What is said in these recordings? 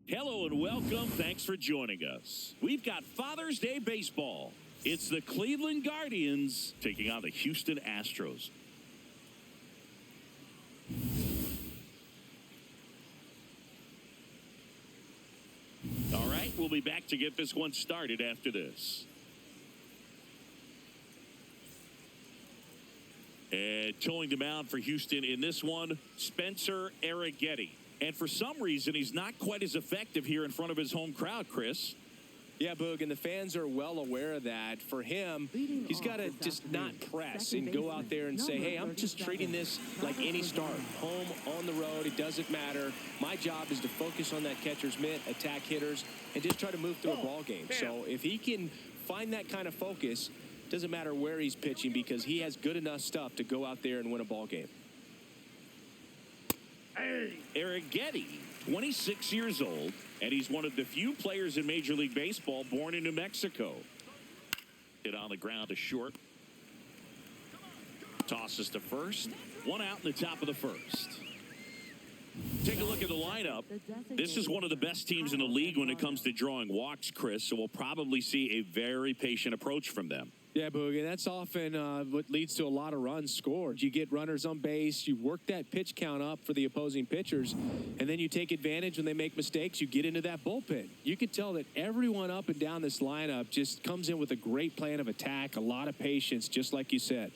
Hello and welcome. Thanks for joining us. We've got Father's Day baseball. It's the Cleveland Guardians taking on the Houston Astros. All right, we'll be back to get this one started after this. And towing the mound for Houston in this one, Spencer Arrighetti. And for some reason, he's not quite as effective here in front of his home crowd, Chris. Yeah, Boog, and the fans are well aware of that. For him, he's got to just not press and go out there and say, hey, I'm just treating this like any start. Home, on the road, it doesn't matter. My job is to focus on that catcher's mitt, attack hitters, and just try to move through a ball game. So if he can find that kind of focus, doesn't matter where he's pitching because he has good enough stuff to go out there and win a ball game. Arrighetti, 26 years old, and he's one of the few players in Major League Baseball born in New Mexico. Hit on the ground to short. Tosses to first. One out in the top of the first. Take a look at the lineup. This is one of the best teams in the league when it comes to drawing walks, Chris, so we'll probably see a very patient approach from them. Yeah, Boogie, that's often what leads to a lot of runs scored. You get runners on base, you work that pitch count up for the opposing pitchers, and then you take advantage when they make mistakes, you get into that bullpen. You can tell that everyone up and down this lineup just comes in with a great plan of attack, a lot of patience, just like you said.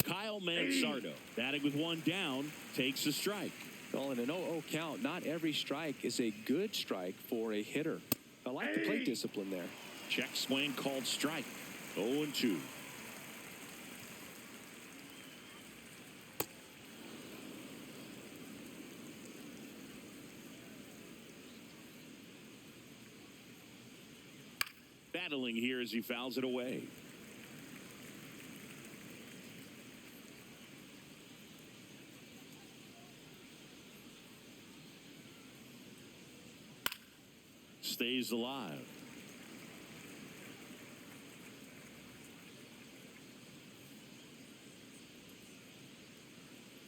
Kyle Mansardo, batting with one down, takes a strike. Well, in an 0-0 count, not every strike is a good strike for a hitter. I like the plate discipline there. Check swing called strike. 0-2. Battling here as he fouls it away. Stays alive.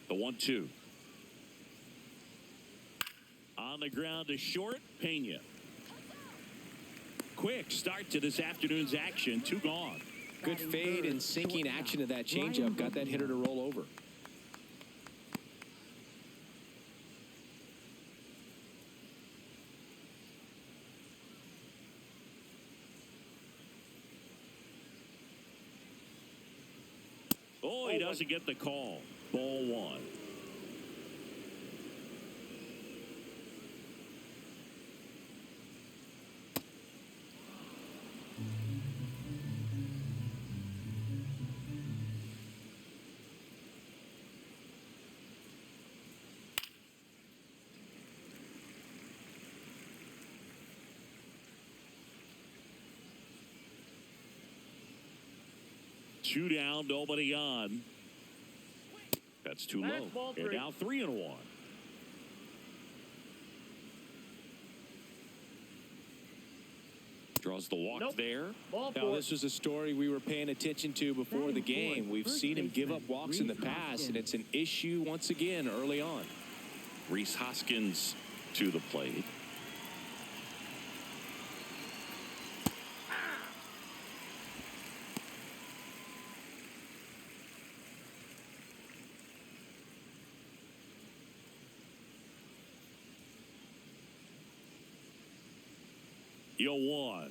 The 1-2. On the ground to short, Pena. Quick start to this afternoon's action. 2 gone. Good fade and sinking action of that changeup. Got that hitter to roll over. Oh, he doesn't get the call. Ball 1. Two down, nobody on. That's too low. And now 3-1. Draws the walk there. Now, this was a story we were paying attention to before the game. We've seen him give up walks in the past, and it's an issue once again early on. Rhys Hoskins to the plate. Yo, 1.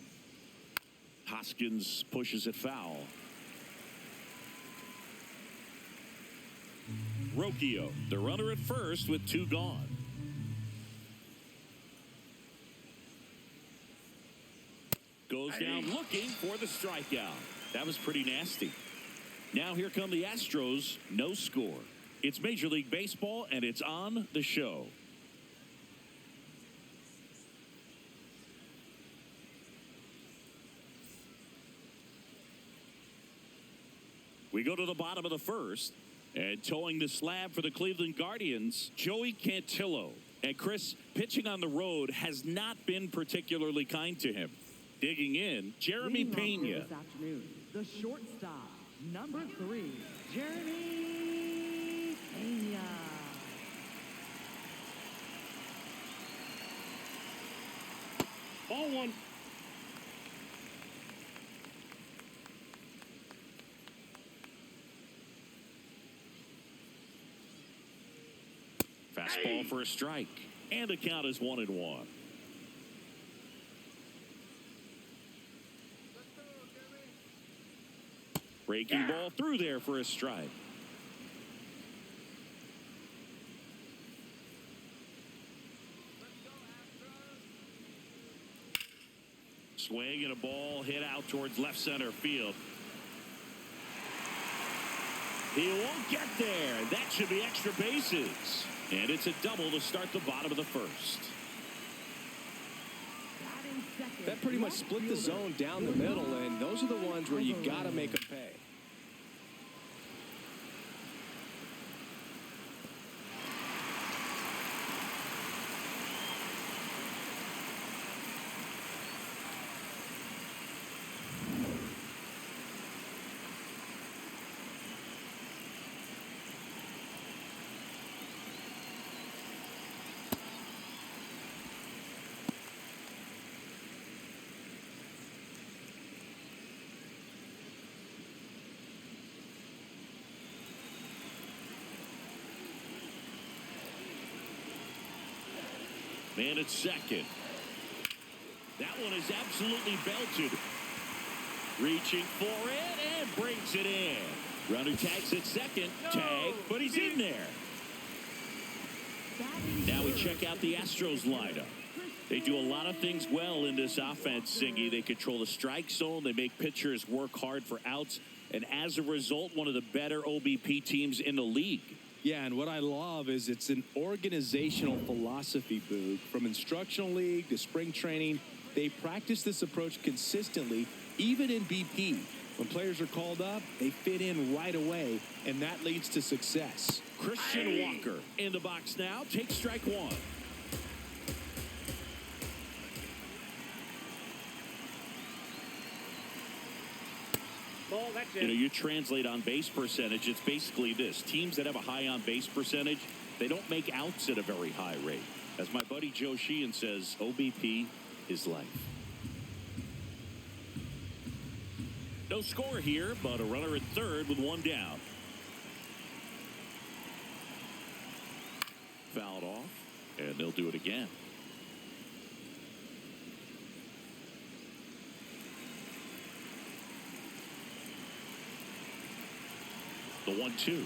Hoskins pushes it foul. Rocchio, the runner at first with 2 gone. Goes down looking for the strikeout. That was pretty nasty. Now here come the Astros. No score. It's Major League Baseball, and it's on the show. We go to the bottom of the first, and towing the slab for the Cleveland Guardians, Joey Cantillo. And Chris, pitching on the road has not been particularly kind to him. Digging in, Jeremy Pena. This afternoon, the shortstop, number 3, Jeremy Pena. Ball one. Fastball for a strike. And the count is 1-1. Breaking ball through there for a strike. Swing and a ball hit out towards left center field. He won't get there. That should be extra bases. And it's a double to start the bottom of the first. That pretty much split the zone down the middle, and those are the ones where you got to make them pay. Man at second. That one is absolutely belted. Reaching for it and brings it in. Runner tags at second. Tag, but he's in there. Now we check out the Astros lineup. They do a lot of things well in this offense, Singy. They control the strike zone. They make pitchers work hard for outs. And as a result, one of the better OBP teams in the league. Yeah, and what I love is it's an organizational philosophy, Boog. From instructional league to spring training, they practice this approach consistently, even in BP. When players are called up, they fit in right away, and that leads to success. Christian Walker in the box now. Take strike one. Ball, that's it. You know, you translate on base percentage, it's basically this. Teams that have a high on base percentage, they don't make outs at a very high rate. As my buddy Joe Sheehan says, OBP is life. No score here, but a runner at third with one down. Fouled off, and they'll do it again. The 1-2.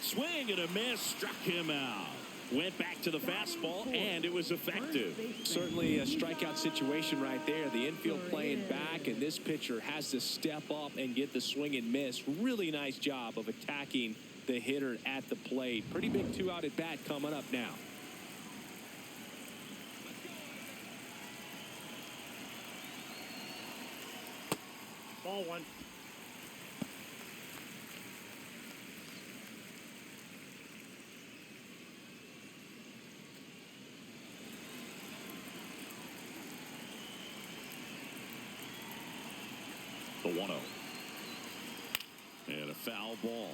Swing and a miss, struck him out. Went back to the fastball, and it was effective. Certainly a strikeout situation right there. The infield playing back, and this pitcher has to step up and get the swing and miss. Really nice job of attacking the hitter at the plate. Pretty big two-out at bat coming up now. Ball one. The 1-0. And a foul ball.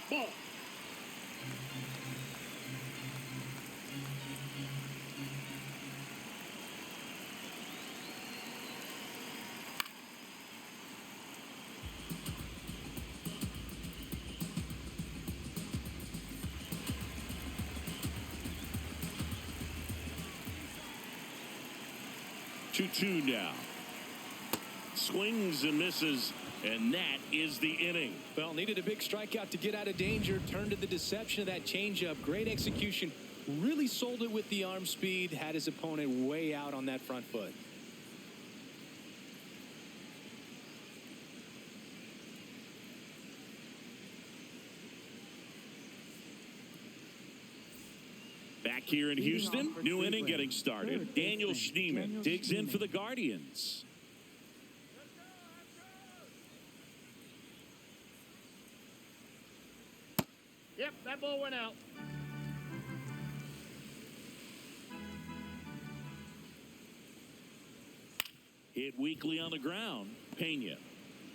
Ball. Two now. Swings and misses, and that is the inning. Well, needed a big strikeout to get out of danger. Turned to the deception of that changeup. Great execution. Really sold it with the arm speed. Had his opponent way out on that front foot. Back here in Houston, new inning getting started. Daniel Schneemann digs in for the Guardians. Yep, that ball went out. Hit weakly on the ground. Pena.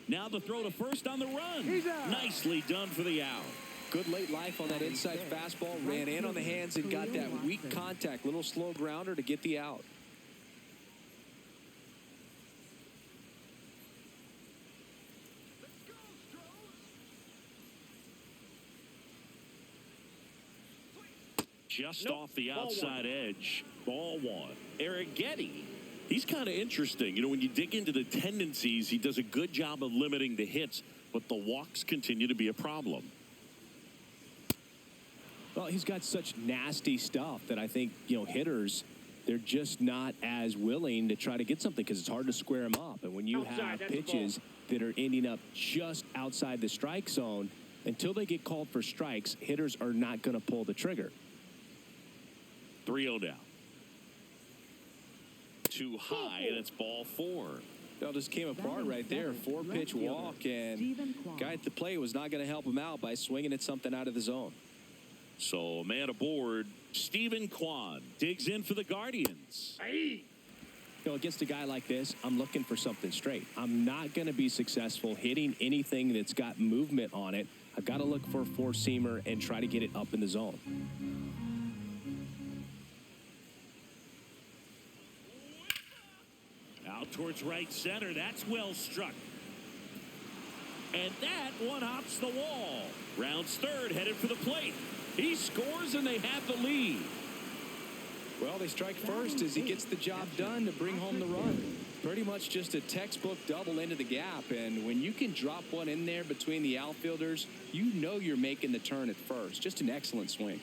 Now the throw to first on the run. Nicely done for the out. Good late life on that inside fastball. Ran in on the hands and got that weak contact. Little slow grounder to get the out. Just off the outside edge. Ball one. Eric Getty. He's kind of interesting. You know, when you dig into the tendencies, he does a good job of limiting the hits, but the walks continue to be a problem. Well, he's got such nasty stuff that I think, you know, hitters, they're just not as willing to try to get something because it's hard to square him up. And when you have pitches that are ending up just outside the strike zone, until they get called for strikes, hitters are not going to pull the trigger. 3-0 down. Too high, and it's ball four. That just came apart right there. 4-pitch walk, and guy at the plate was not going to help him out by swinging at something out of the zone. So, man aboard, Stephen Kwan digs in for the Guardians. You know, against a guy like this, I'm looking for something straight. I'm not going to be successful hitting anything that's got movement on it. I've got to look for a four-seamer and try to get it up in the zone. Out towards right center. That's well struck. And that one hops the wall. Rounds third, headed for the plate. He scores, and they have the lead. Well, they strike first as he gets the job done to bring home the run. Pretty much just a textbook double into the gap. And when you can drop one in there between the outfielders, you know you're making the turn at first. Just an excellent swing.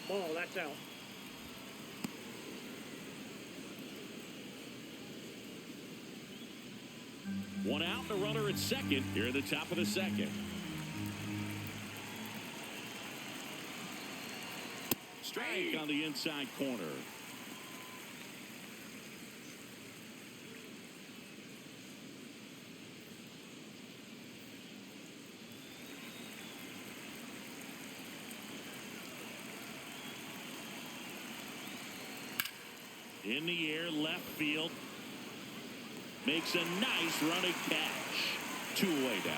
Ball, that's out. One out, the runner at second here at the top of the second. Strike on the inside corner. In the air, left field. Makes a nice running catch. 2 away down.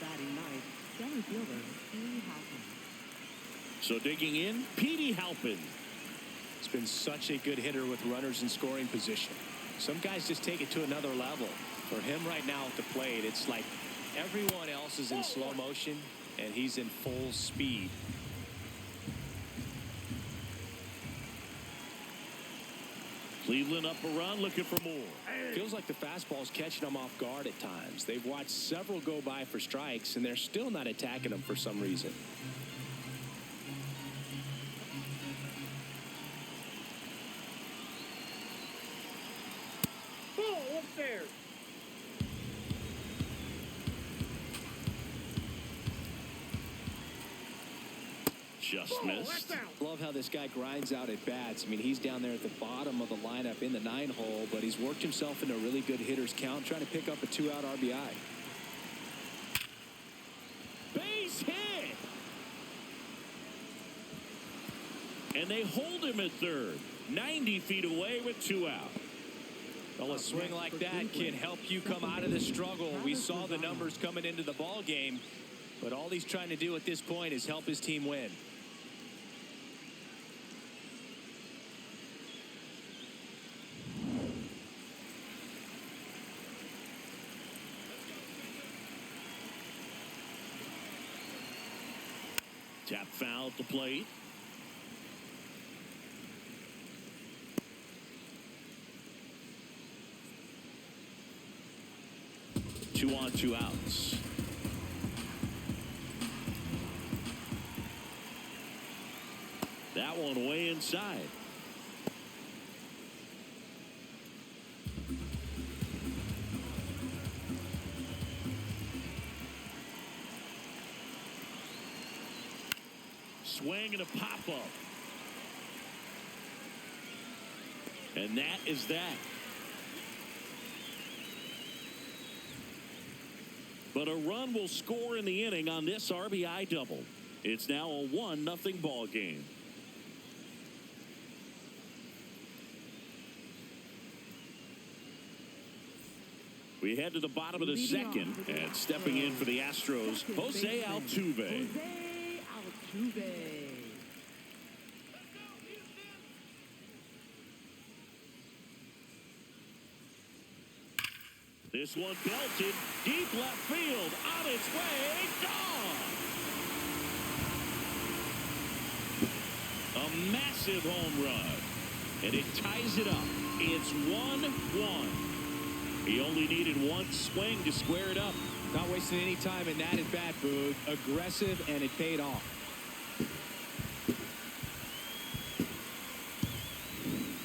Batting ninth, center fielder, Petey Halpin. So digging in, Petey Halpin. He's been such a good hitter with runners in scoring position. Some guys just take it to another level. For him right now at the plate, it's like everyone else is in slow motion, and he's in full speed. Cleveland up a run, looking for more. Feels like the fastball's catching them off guard at times. They've watched several go by for strikes, and they're still not attacking them for some reason. Ball up there. Just missed. Love how this guy grinds out at bats. I mean, he's down there at the bottom of the lineup in the 9-hole, but he's worked himself into a really good hitter's count, trying to pick up a 2-out RBI. Base hit. And they hold him at third. 90 feet away with 2 out. Well, a swing like that can help you come out of the struggle. We saw the numbers coming into the ball game, but all he's trying to do at this point is help his team win. Tap foul at the plate. Two on, 2 outs. That one way inside. swing and a pop-up. And that is that. But a run will score in the inning on this RBI double. It's now a 1-0 ball game. We head to the bottom of the second, and stepping in for the Astros, Jose Altuve. This one belted deep left field, on its way, gone. A massive home run, and it ties it up. It's 1-1. He only needed one swing to square it up. Not wasting any time in that at bat, Boog. Aggressive, and it paid off.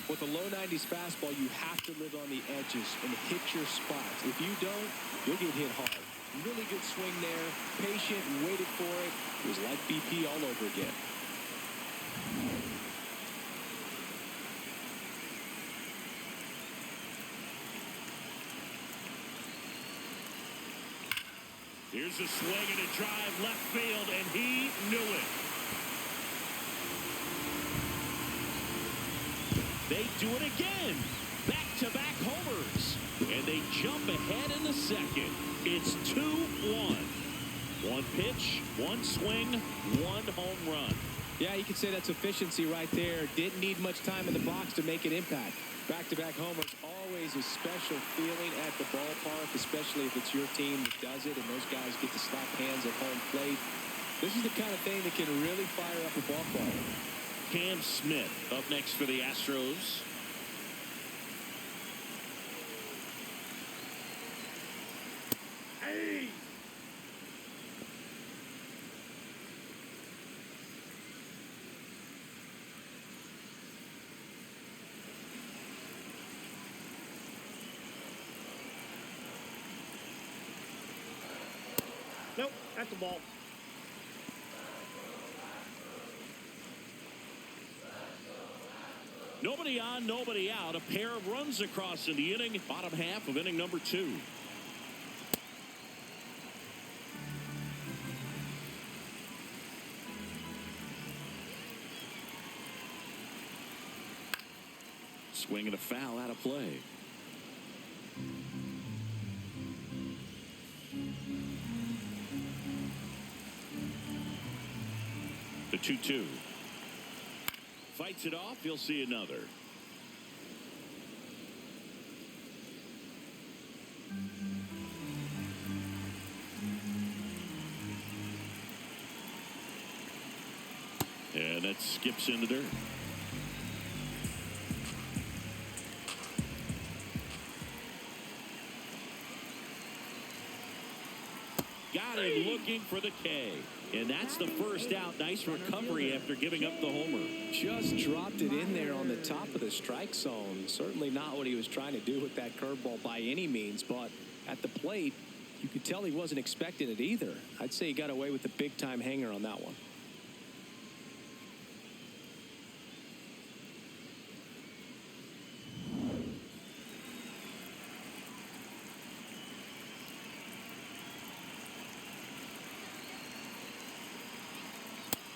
With a low 90s fastball, you have to live on the edges and hit your spots. If you don't, you'll get hit hard. Really good swing there. Patient, waited for it. It was like BP all over again. Here's a swing and a drive left field, and he knew it. They do it again. Back-to-back homers. And they jump ahead in the second. It's 2-1. One pitch, one swing, one home run. Yeah, you could say that's efficiency right there. Didn't need much time in the box to make an impact. Back-to-back homers, always a special feeling at the ballpark, especially if it's your team that does it and those guys get to slap hands at home plate. This is the kind of thing that can really fire up a ball club. Cam Smith up next for the Astros. Hey! Nope, that's a ball. Nobody on, nobody out. A pair of runs across in the inning. Bottom half of inning number 2. Swing and a foul out of play. The 2-2. Fights it off. He'll see another. And that skips in the dirt. Got him looking for the K. And that's the first out. Nice recovery after giving up the homer. Just dropped it in there on the top of the strike zone. Certainly not what he was trying to do with that curveball by any means, but at the plate, you could tell he wasn't expecting it either. I'd say he got away with the big-time hanger on that one.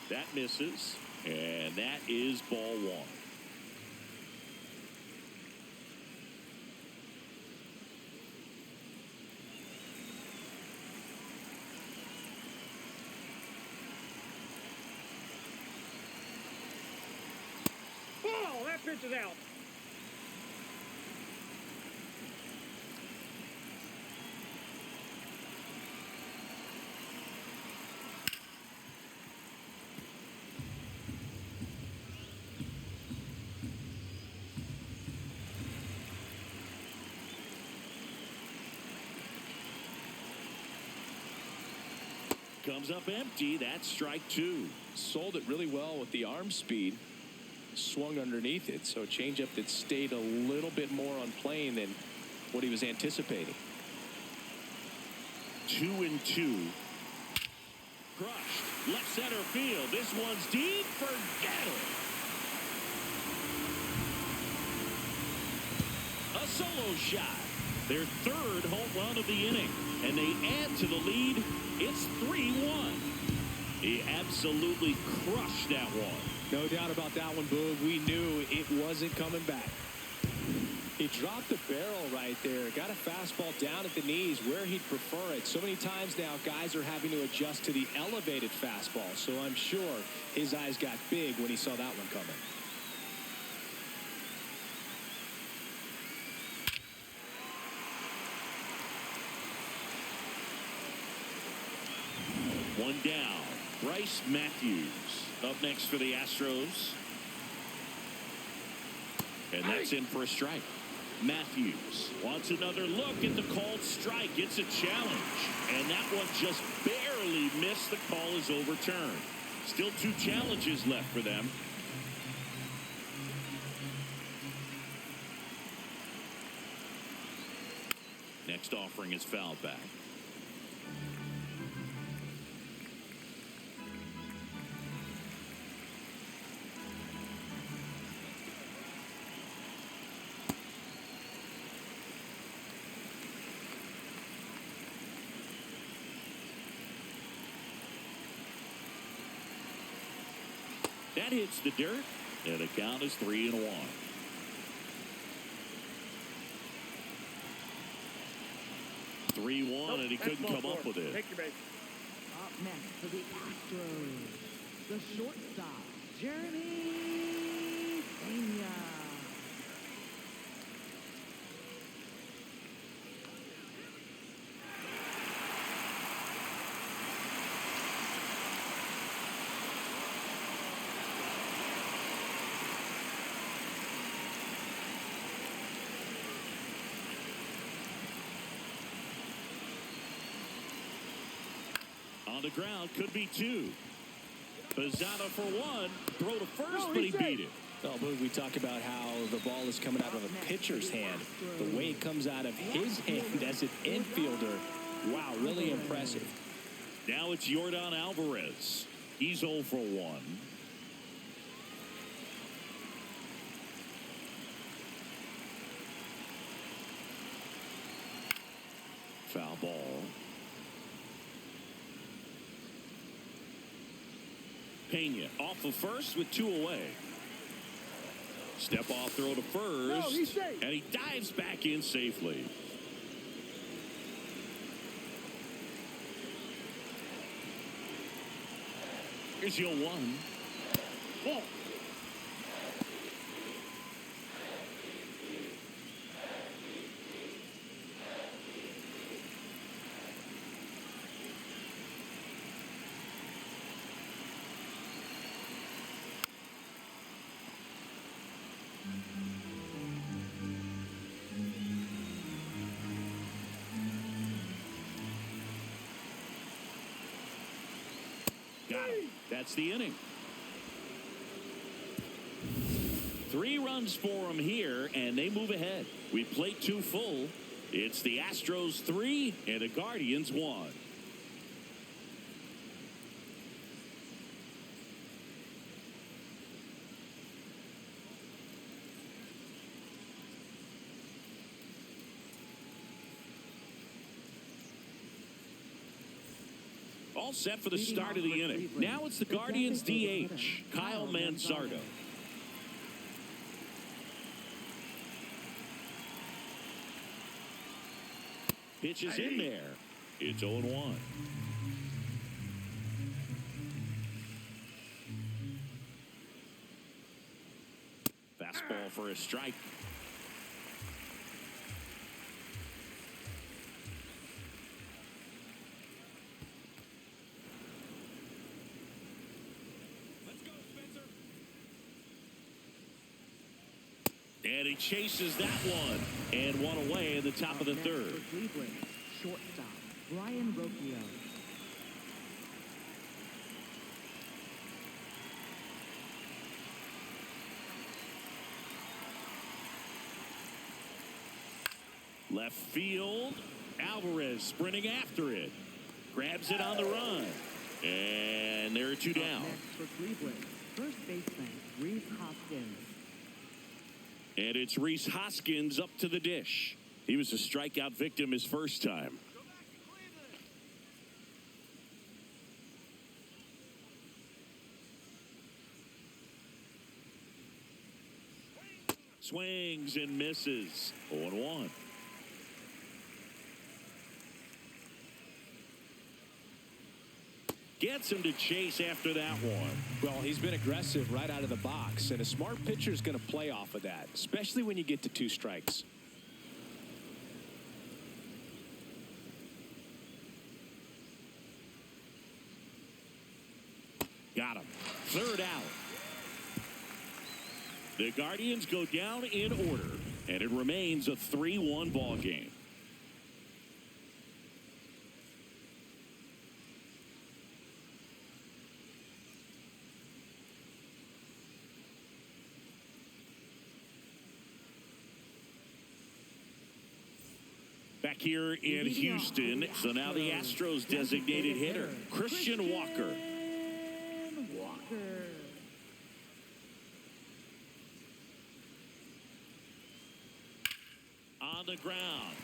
That misses, and that is ball 1. Ball! That pitch is out. Comes up empty. That's strike 2. Sold it really well with the arm speed. Swung underneath it, so a changeup that stayed a little bit more on plane than what he was anticipating. 2-2. Crushed. Left center field. This one's deep. Forget it. A solo shot. Their third home run of the inning. And they add to the lead. It's 3-1. He absolutely crushed that one. No doubt about that one, Boog. We knew it wasn't coming back. He dropped the barrel right there. Got a fastball down at the knees where he'd prefer it. So many times now, guys are having to adjust to the elevated fastball. So I'm sure his eyes got big when he saw that one coming. One down. Bryce Matthews up next for the Astros. And that's in for a strike. Matthews wants another look at the called strike. It's a challenge. And that one just barely missed. The call is overturned. Still 2 challenges left for them. Next offering is fouled back. That hits the dirt, and the count is 3-1. And he couldn't come up with it. Take your base. Up next for the Astros, the shortstop, Jeremy Pena. On the ground, could be 2. Pizzata for 1. Throw to first, but he beat it. Well, Boog, we talk about how the ball is coming out of a pitcher's hand. The way it comes out of his hand as an infielder. Wow, really impressive. Now it's Yordan Alvarez. He's 0 for 1. Foul ball. Pena off of first with 2 away. Step off throw to first. And he dives back in safely. Here's your 1. Ball. Got him. That's the inning. 3 runs for him here, and they move ahead. We played 2 full. It's the Astros 3 and the Guardians 1. All set for the start of the inning. Now it's the Guardians DH, Kyle Manzardo. Pitch is in there. It's 0-1. Fastball for a strike. And he chases that one. And 1 away in the top of the 3rd. Cleveland, shortstop, Brian Rocchio. Left field. Alvarez sprinting after it. Grabs it on the run. And there are two down. Next for Cleveland, first baseman Rhys Hoskins. And it's Rhys Hoskins up to the dish. He was a strikeout victim his first time. Swings and misses. 0-1. Gets him to chase after that one. Well, he's been aggressive right out of the box, and a smart pitcher is going to play off of that, especially when you get to 2 strikes. Got him. Third out. The Guardians go down in order, and it remains a 3-1 ball game. Back here in Houston, so now the Astros designated hitter, Christian Walker. On the ground.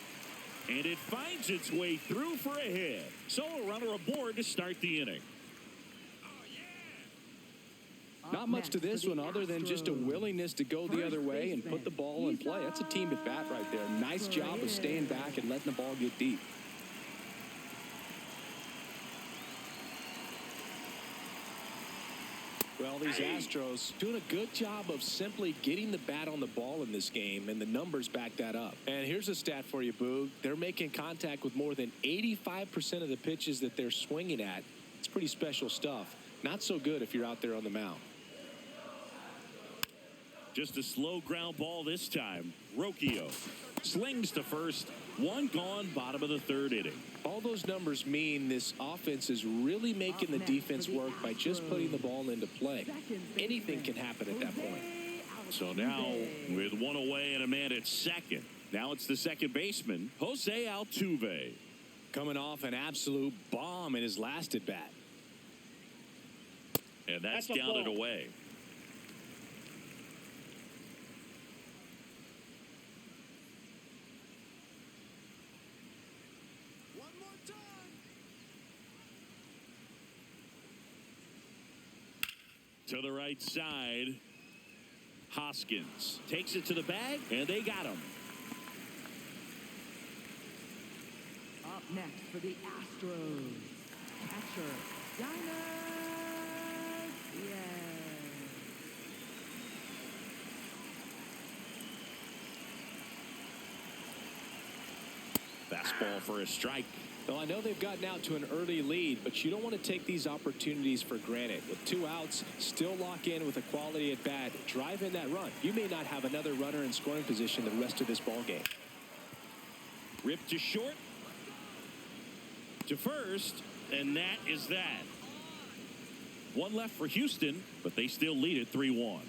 And it finds its way through for a hit. So a runner aboard to start the inning. Not much to this one other than just a willingness to go the other way and put the ball in play. That's a team at bat right there. Nice job of staying back and letting the ball get deep. Well, these Astros doing a good job of simply getting the bat on the ball in this game, and the numbers back that up. And here's a stat for you, Boog. They're making contact with more than 85% of the pitches that they're swinging at. It's pretty special stuff. Not so good if you're out there on the mound. Just a slow ground ball this time. Rocchio slings to first. One gone, bottom of the third inning. All those numbers mean this offense is really making the defense work by just putting the ball into play. Anything can happen at that point. So now with one away and a man at second. Now it's the second baseman, Jose Altuve. Coming off an absolute bomb in his last at bat. And that's down and away. To the right side, Hoskins takes it to the bag, and they got him. Up next for the Astros, catcher Dinah. Fastball for a strike. Well, I know they've gotten out to an early lead, but you don't want to take these opportunities for granted. With 2 outs, still lock in with a quality at bat, drive in that run. You may not have another runner in scoring position the rest of this ball game. Ripped to short, to first, and that is that. One left for Houston, but they still lead it 3-1.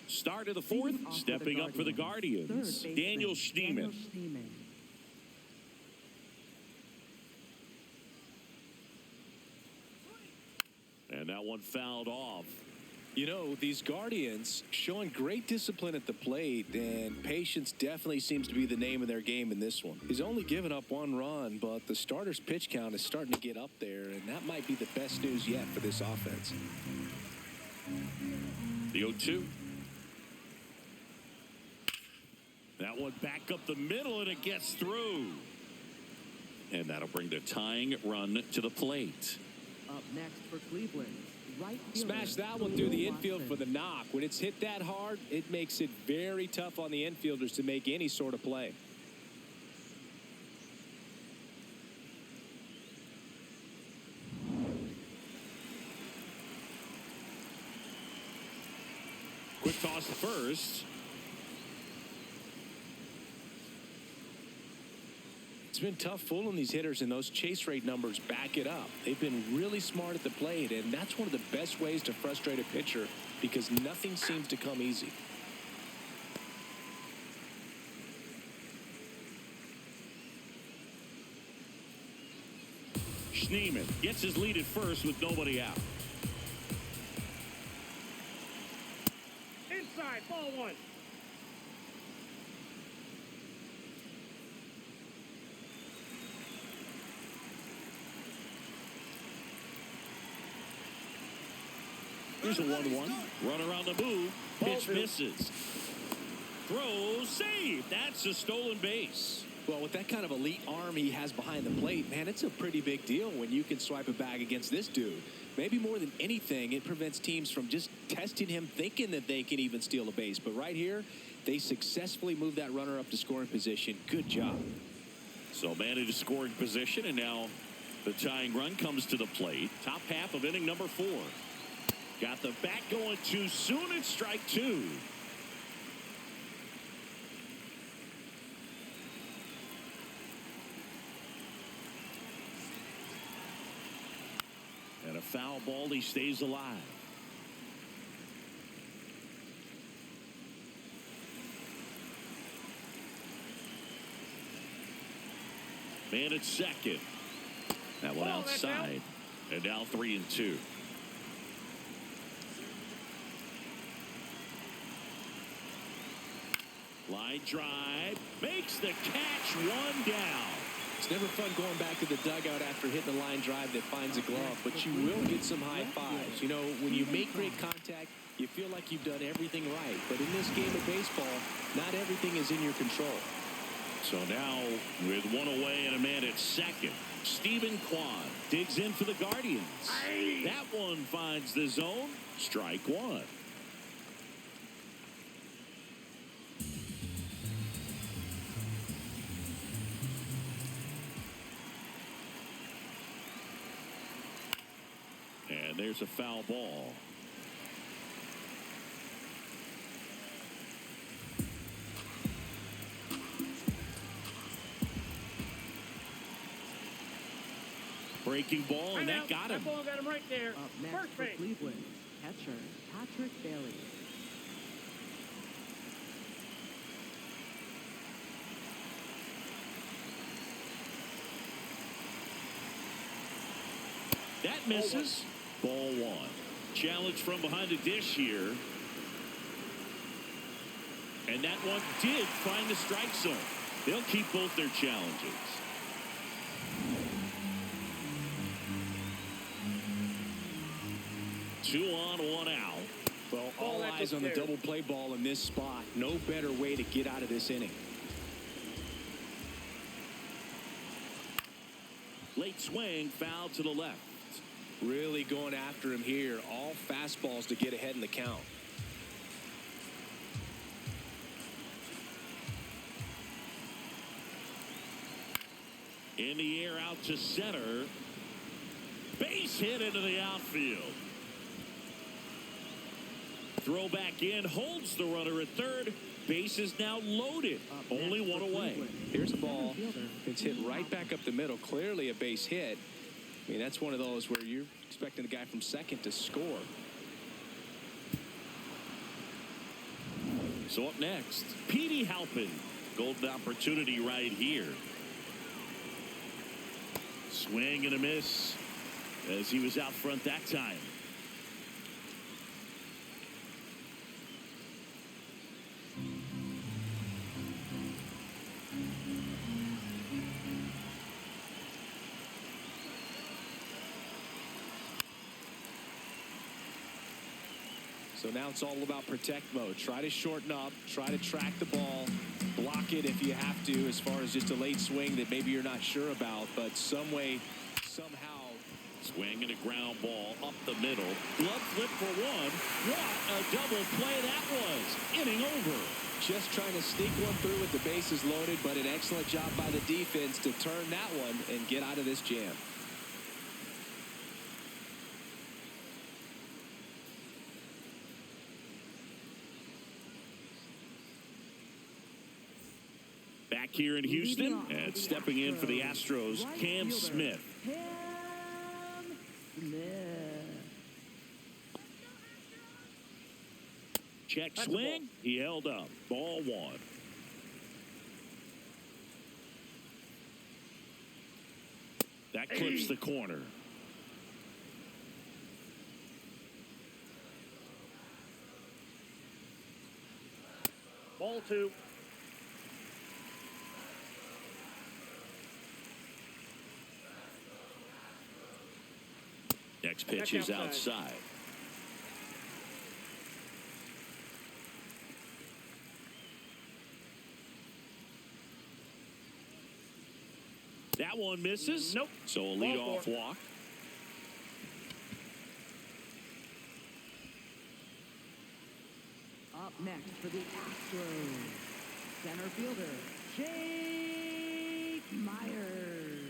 Start of the fourth, stepping up for the Guardians, Daniel Schneemann. And that one fouled off. You know, these Guardians showing great discipline at the plate, and patience definitely seems to be the name of their game in this one. He's only given up 1 run, but the starter's pitch count is starting to get up there, and that might be the best news yet for this offense. The 0-2. That one back up the middle, and it gets through. And that'll bring the tying run to the plate. Up next for Cleveland, right fielder, Smash that one through the infield for the knock. When it's hit that hard, it makes it very tough on the infielders to make any sort of play. Quick toss to first. It's been tough fooling these hitters, and those chase rate numbers back it up. They've been really smart at the plate, and that's one of the best ways to frustrate a pitcher because nothing seems to come easy. Schneemann gets his lead at first with nobody out. Inside, ball one. Here's a 1-1. Runner on the move. Pitch misses. Throw, save. That's a stolen base. Well, with that kind of elite arm he has behind the plate, man, it's a pretty big deal when you can swipe a bag against this dude. Maybe more than anything, it prevents teams from just testing him, thinking that they can even steal a base. But right here, they successfully move that runner up to scoring position. Good job. So man into scoring position, and now the tying run comes to the plate. Top half of inning number 4. Got the bat going too soon. It's strike 2. And a foul ball. He stays alive. Man at second. That one outside. And now 3-2. Line drive. Makes the catch. 1 down. It's never fun going back to the dugout after hitting a line drive that finds a glove, but you will get some high fives. You know, when you make great contact, you feel like you've done everything right. But in this game of baseball, not everything is in your control. So now, with 1 away and a man at second, Stephen Kwan digs in for the Guardians. That one finds the zone. Strike 1. And there's a foul ball. Breaking ball, and that got him. That ball got him right there. Up next First for base. Cleveland, catcher Patrick Bailey. That misses. Ball 1. Challenge from behind the dish here. And that one did find the strike zone. They'll keep both their challenges. Two on, 1 out. Well, all eyes on the double play ball in this spot. No better way to get out of this inning. Late swing, foul to the left. Really going after him here. All fastballs to get ahead in the count. In the air out to center. Base hit into the outfield. Throw back in, holds the runner at third. Base is now loaded. Only 1 away. Here's a ball. It's hit right back up the middle. Clearly a base hit. I mean, that's one of those where you're expecting a guy from second to score. So up next, Petey Halpin. Golden opportunity right here. Swing and a miss as he was out front that time. So now it's all about protect mode. Try to shorten up, try to track the ball, block it if you have to, as far as just a late swing that maybe you're not sure about, but some way, somehow. Swing and a ground ball up the middle. Glove flip for 1. What a double play that was. Inning over. Just trying to sneak one through with the bases loaded, but an excellent job by the defense to turn that one and get out of this jam. Back here in Houston, and stepping in for the Astros, Cam Smith. Cam Smith. Check swing. He held up. Ball one. That clips the corner. Ball two. Next pitch is outside. That one misses. Nope. So a leadoff walk. Up next for the Astros, center fielder, Jake Myers.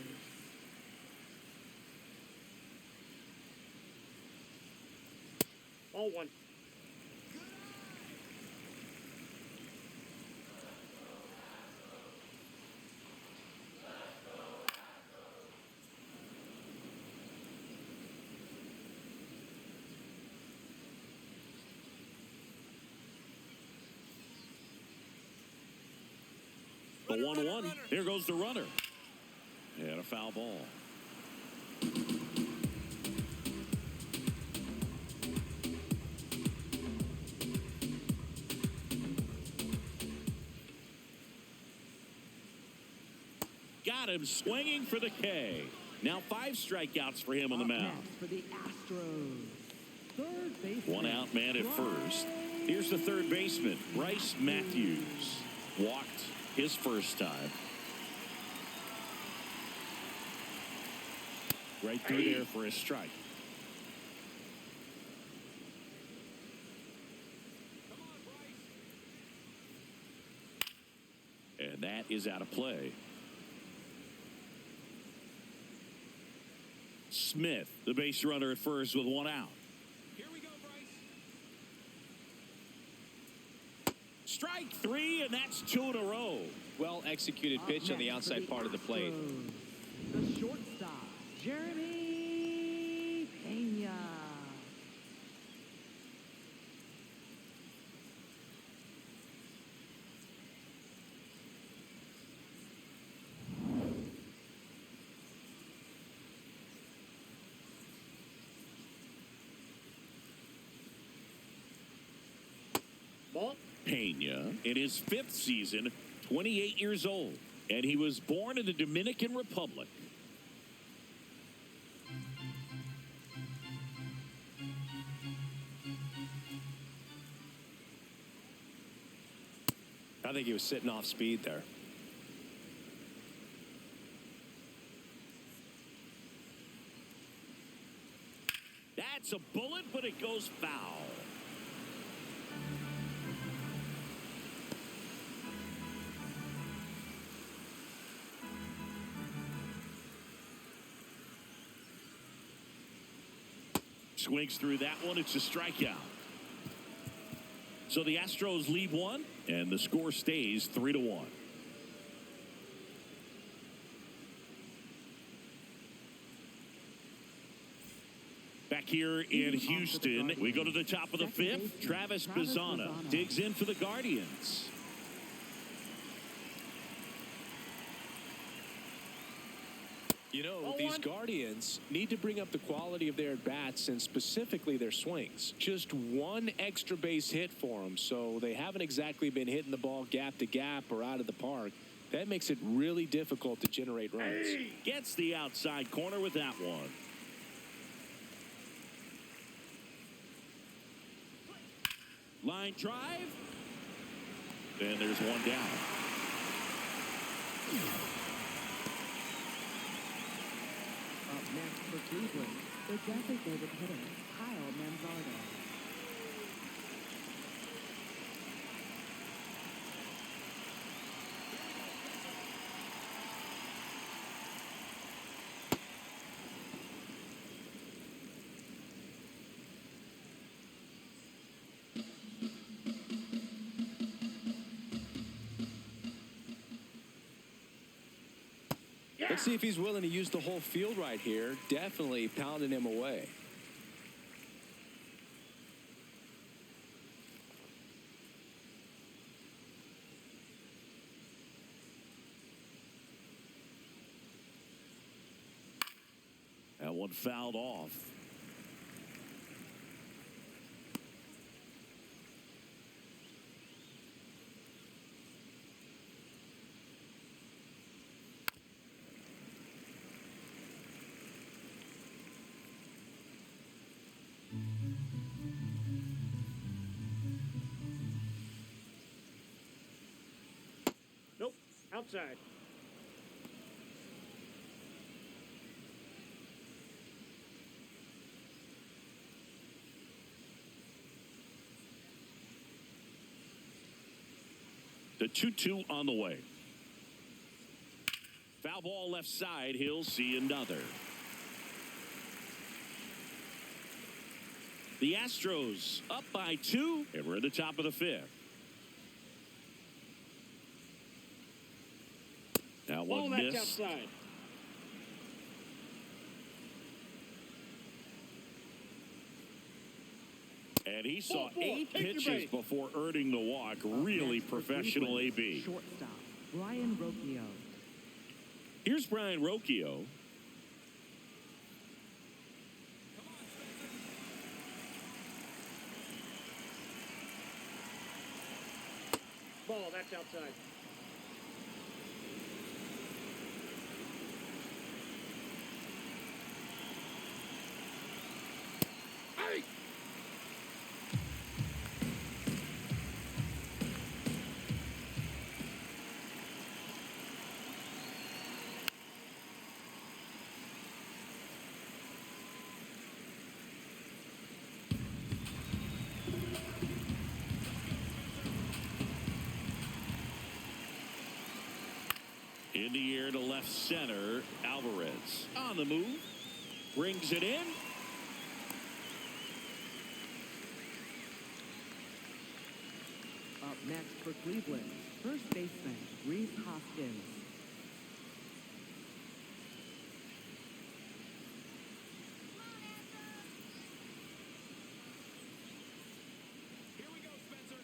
Ball one. The 1-1. Here goes the runner. And a foul ball. Got him swinging for the K. Now 5 strikeouts for him on the mound. Next for the Astros, third baseman. One out man at first. Here's the third baseman, Bryce Matthews. Walked his first time. Right through there for a strike. And that is out of play. Smith, the base runner at first with 1 out. Here we go, Bryce. Strike 3, and that's 2 in a row. Well executed pitch on the outside part of the plate. The shortstop, Jeremy Pena. Ball. Pena, in his 5th season, 28 years old, and he was born in the Dominican Republic. I think he was sitting off speed there. That's a bullet, but it goes foul. Swings through that one. It's a strikeout. So the Astros lead 1, and the score stays 3-1. Back here in Houston, we go to the top of the 5th. Travis Bazzana digs in for the Guardians. You know, these Guardians need to bring up the quality of their at-bats and specifically their swings. Just 1 extra base hit for them, so they haven't exactly been hitting the ball gap to gap or out of the park. That makes it really difficult to generate runs. Gets the outside corner with that one. Line drive. And there's 1 down. Up next for Cleveland, the designated hitter, Kyle Manzardo. Let's see if he's willing to use the whole field right here. Definitely pounding him away. That one fouled off. Nope. Outside. The 2-2 on the way. Foul ball left side. He'll see another. The Astros up by 2, and we're at the top of the 5th. That one That's missed. outside. And he saw Ball, 8 take your pitches bait. before earning the walk. Really Next for professional Cleveland, AB. Shortstop, Brian Rocchio. Here's Brian Rocchio. Ball, that's outside. Hey! In the air to left center. Alvarez on the move. Brings it in. Up next for Cleveland, first baseman, Reese Hoskins. Here we go, Spencer.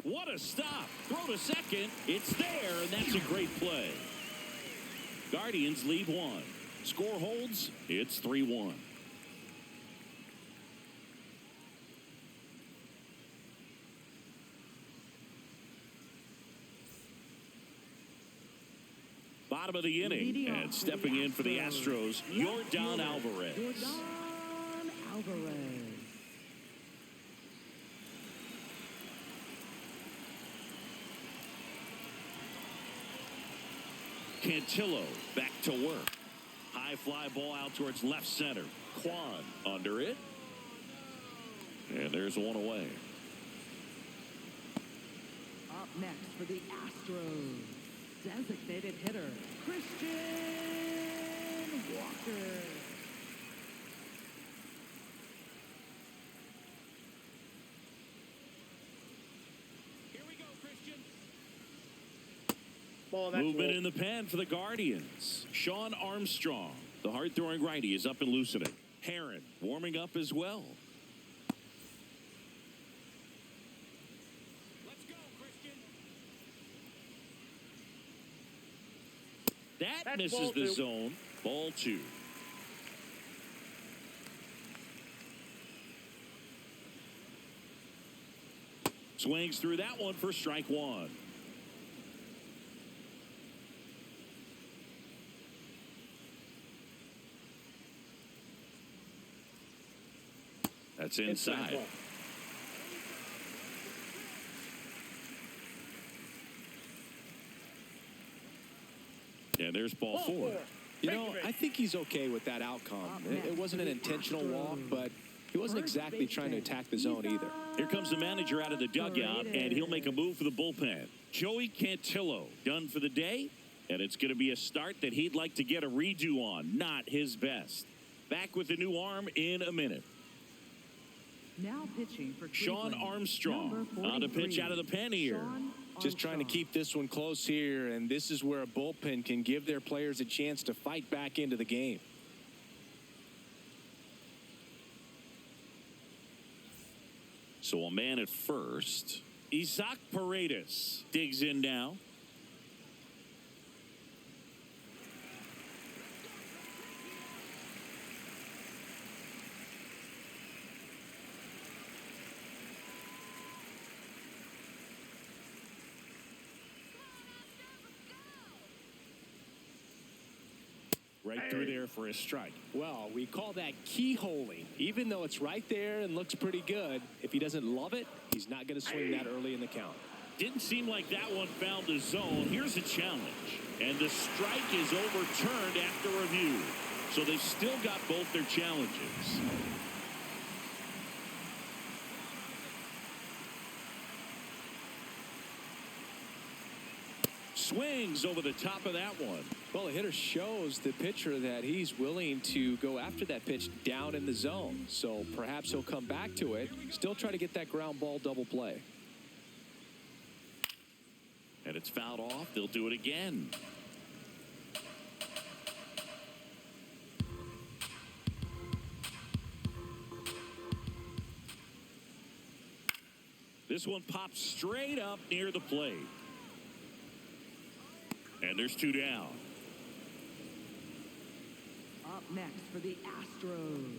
What a stop. Throw to second. It's there, and that's a great play. Guardians lead 1. Score holds. It's 3-1. Bottom of the inning, Leading and off stepping in for the Astros, Yordan Alvarez. Yordan Alvarez. Cantillo back to work. High fly ball out towards left center. Kwan under it. And there's one away. Up next for the Astros, designated hitter, Christian Walker. Here we go, Christian. Ball, that's Movement low. in the pen for the Guardians. Sean Armstrong, the hard-throwing righty, is up and loosening. Heron warming up as well. Let's go, Christian. That That's misses ball the 2. zone. Ball 2. Swings through that one for strike 1. That's inside. Ball. And there's ball 4. You know, I think he's okay with that outcome. It wasn't an intentional walk, but he wasn't exactly trying to attack the zone either. Here comes the manager out of the dugout, and he'll make a move for the bullpen. Joey Cantillo done for the day, and it's going to be a start that he'd like to get a redo on. Not his best. Back with the new arm in a minute. Now pitching for Sean Cleveland, Armstrong number on the pitch 43, out of the pen here. Sean Just trying to Armstrong. keep this one close here, and this is where a bullpen can give their players a chance to fight back into the game. So a man at first. Isaac Paredes digs in now. Right through there for a strike. Well, we call that keyholing. Even though it's right there and looks pretty good, if he doesn't love it, he's not going to swing that early in the count. Didn't seem like that one found the zone. Here's a challenge. And the strike is overturned after review. So they've still got both their challenges. Swings over the top of that one. Well, the hitter shows the pitcher that he's willing to go after that pitch down in the zone. So perhaps he'll come back to it, still try to get that ground ball double play. And it's fouled off. They'll do it again. This one pops straight up near the plate. And there's two down. Up next for the Astros,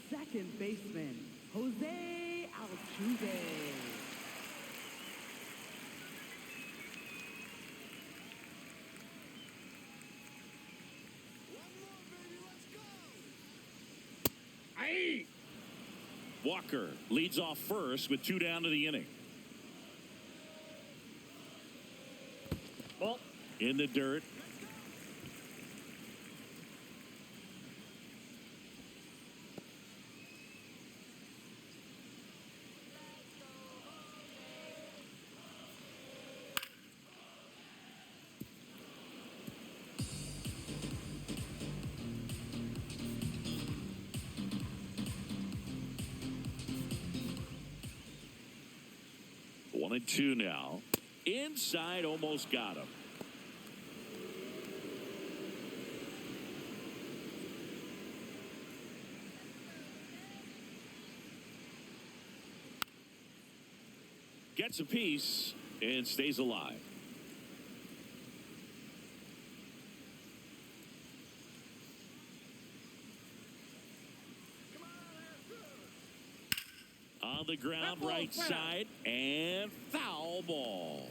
second baseman, Jose Altuve. Aye. Walker leads off first with two down to the inning. Ball. In the dirt. One and two now. Inside, almost got him. Gets a piece and stays alive. On the ground, right side, and foul ball.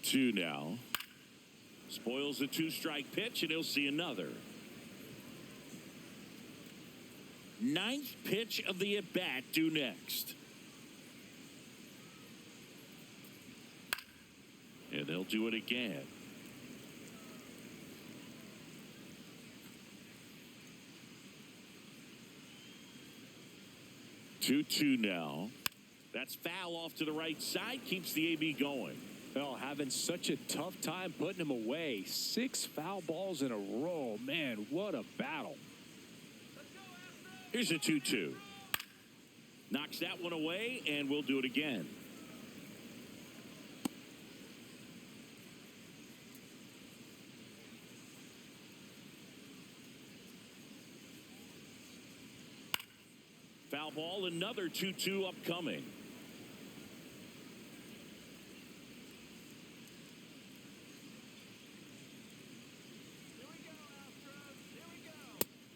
Two now. Spoils the two-strike pitch, and he'll see another. Ninth pitch of the at-bat due next. And they'll do it again. Two now. That's foul off to the right side. Keeps the AB going. Well, having such a tough time putting him away. 6 foul balls in a row. Man, what a battle. Here's a 2-2. Knocks that one away, and we'll do it again. Foul ball, another 2-2 upcoming.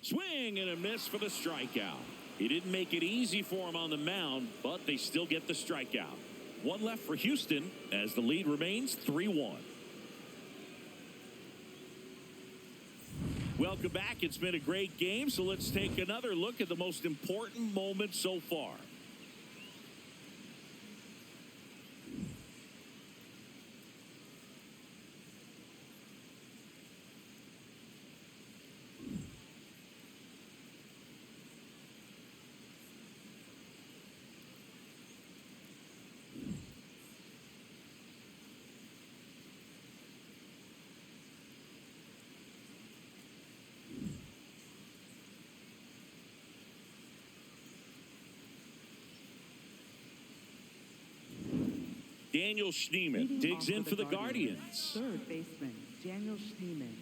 Swing and a miss for the strikeout. He didn't make it easy for him on the mound, but they still get the strikeout. One left for Houston as the lead remains 3-1. Welcome back. It's been a great game, so let's take another look at the most important moment so far. Daniel Schneemann Leading digs off in for the Guardians. Guardians. Third baseman, Daniel Schneemann.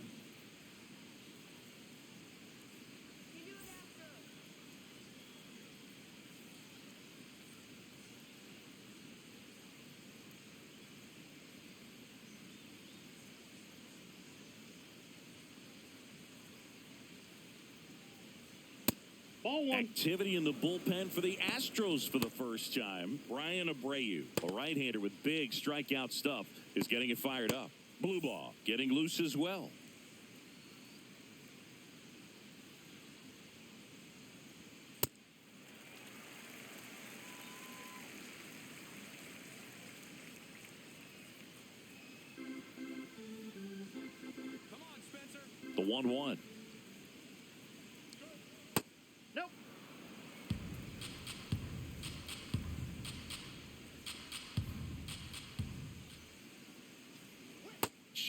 Ball one. Activity in the bullpen for the Astros for the first time. Brian Abreu, a right-hander with big strikeout stuff, is getting it fired up. Blue ball getting loose as well. The 1-1. Nope.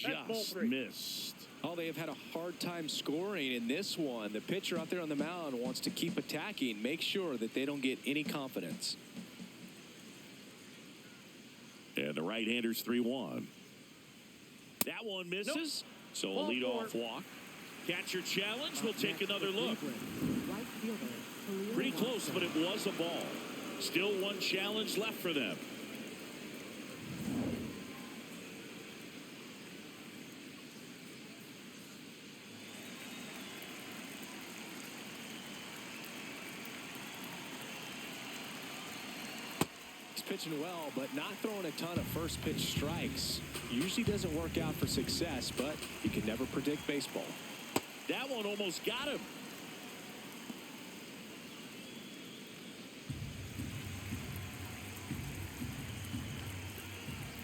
That's ball Just three. missed. Oh, they have had a hard time scoring in this one. The pitcher out there on the mound wants to keep attacking, make sure that they don't get any confidence. And the right-hander's 3-1. That one misses. So a Ball leadoff four. walk. Catcher challenge. We'll Up take next another for look. Cleveland, right fielder, Khalil Pretty close, Watson. but it was a ball. Still one challenge left for them. He's pitching well, but not throwing a ton of first pitch strikes. Usually doesn't work out for success, but you can never predict baseball. That one almost got him.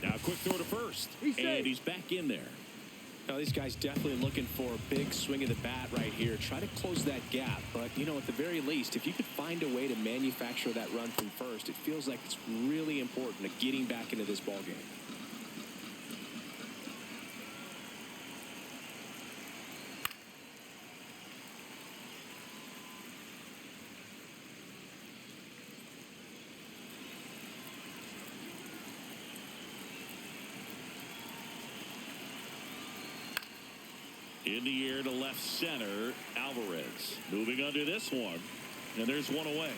Now a quick throw to first. He's And safe. he's back in there. Now, these guys definitely looking for a big swing of the bat right here. Try to close that gap. But, you know, at the very least, if you could find a way to manufacture that run from first, it feels like it's really important to getting back into this ball game. In the air to left center, Alvarez. Moving under this one. And there's one away.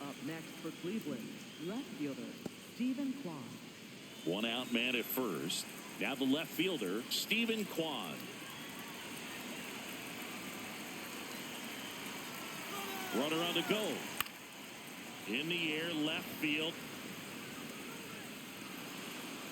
Up next for Cleveland, left fielder, Stephen Kwan. One out man at first. Now the left fielder, Stephen Kwan. Runner on the go. In the air, left field.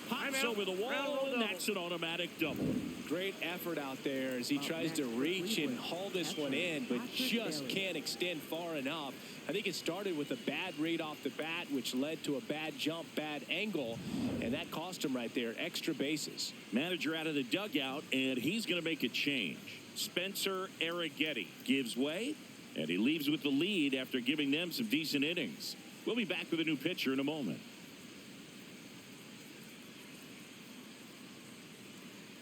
Pops out. over the Ground wall, rule and double. that's an automatic double. Great effort out there as he Up tries to next for reach and Cleveland, haul this catcher one in, but Patrick just Bailey. can't extend far enough. I think it started with a bad read off the bat, which led to a bad jump, bad angle, and that cost him right there. Extra bases. Manager out of the dugout, and he's going to make a change. Spencer Arrighetti gives way, and he leaves with the lead after giving them some decent innings. We'll be back with a new pitcher in a moment.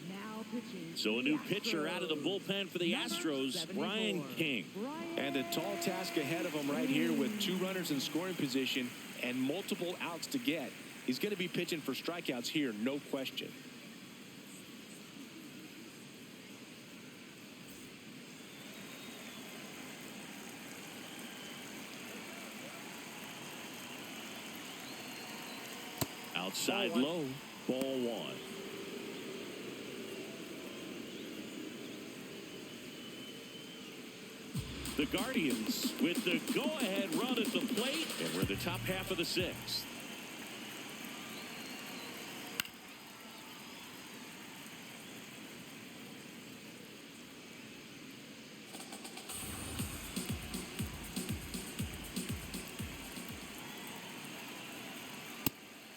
Now pitching. So a new pitcher out of the Astros. bullpen for the Number Astros, 74, Brian King. Brian And a tall task ahead of him right here with two runners in scoring position and multiple outs to get. He's going to be pitching for strikeouts here, no question. Outside Ball one. low, ball one. The Guardians with the go-ahead run at the plate, and we're in the top half of the sixth.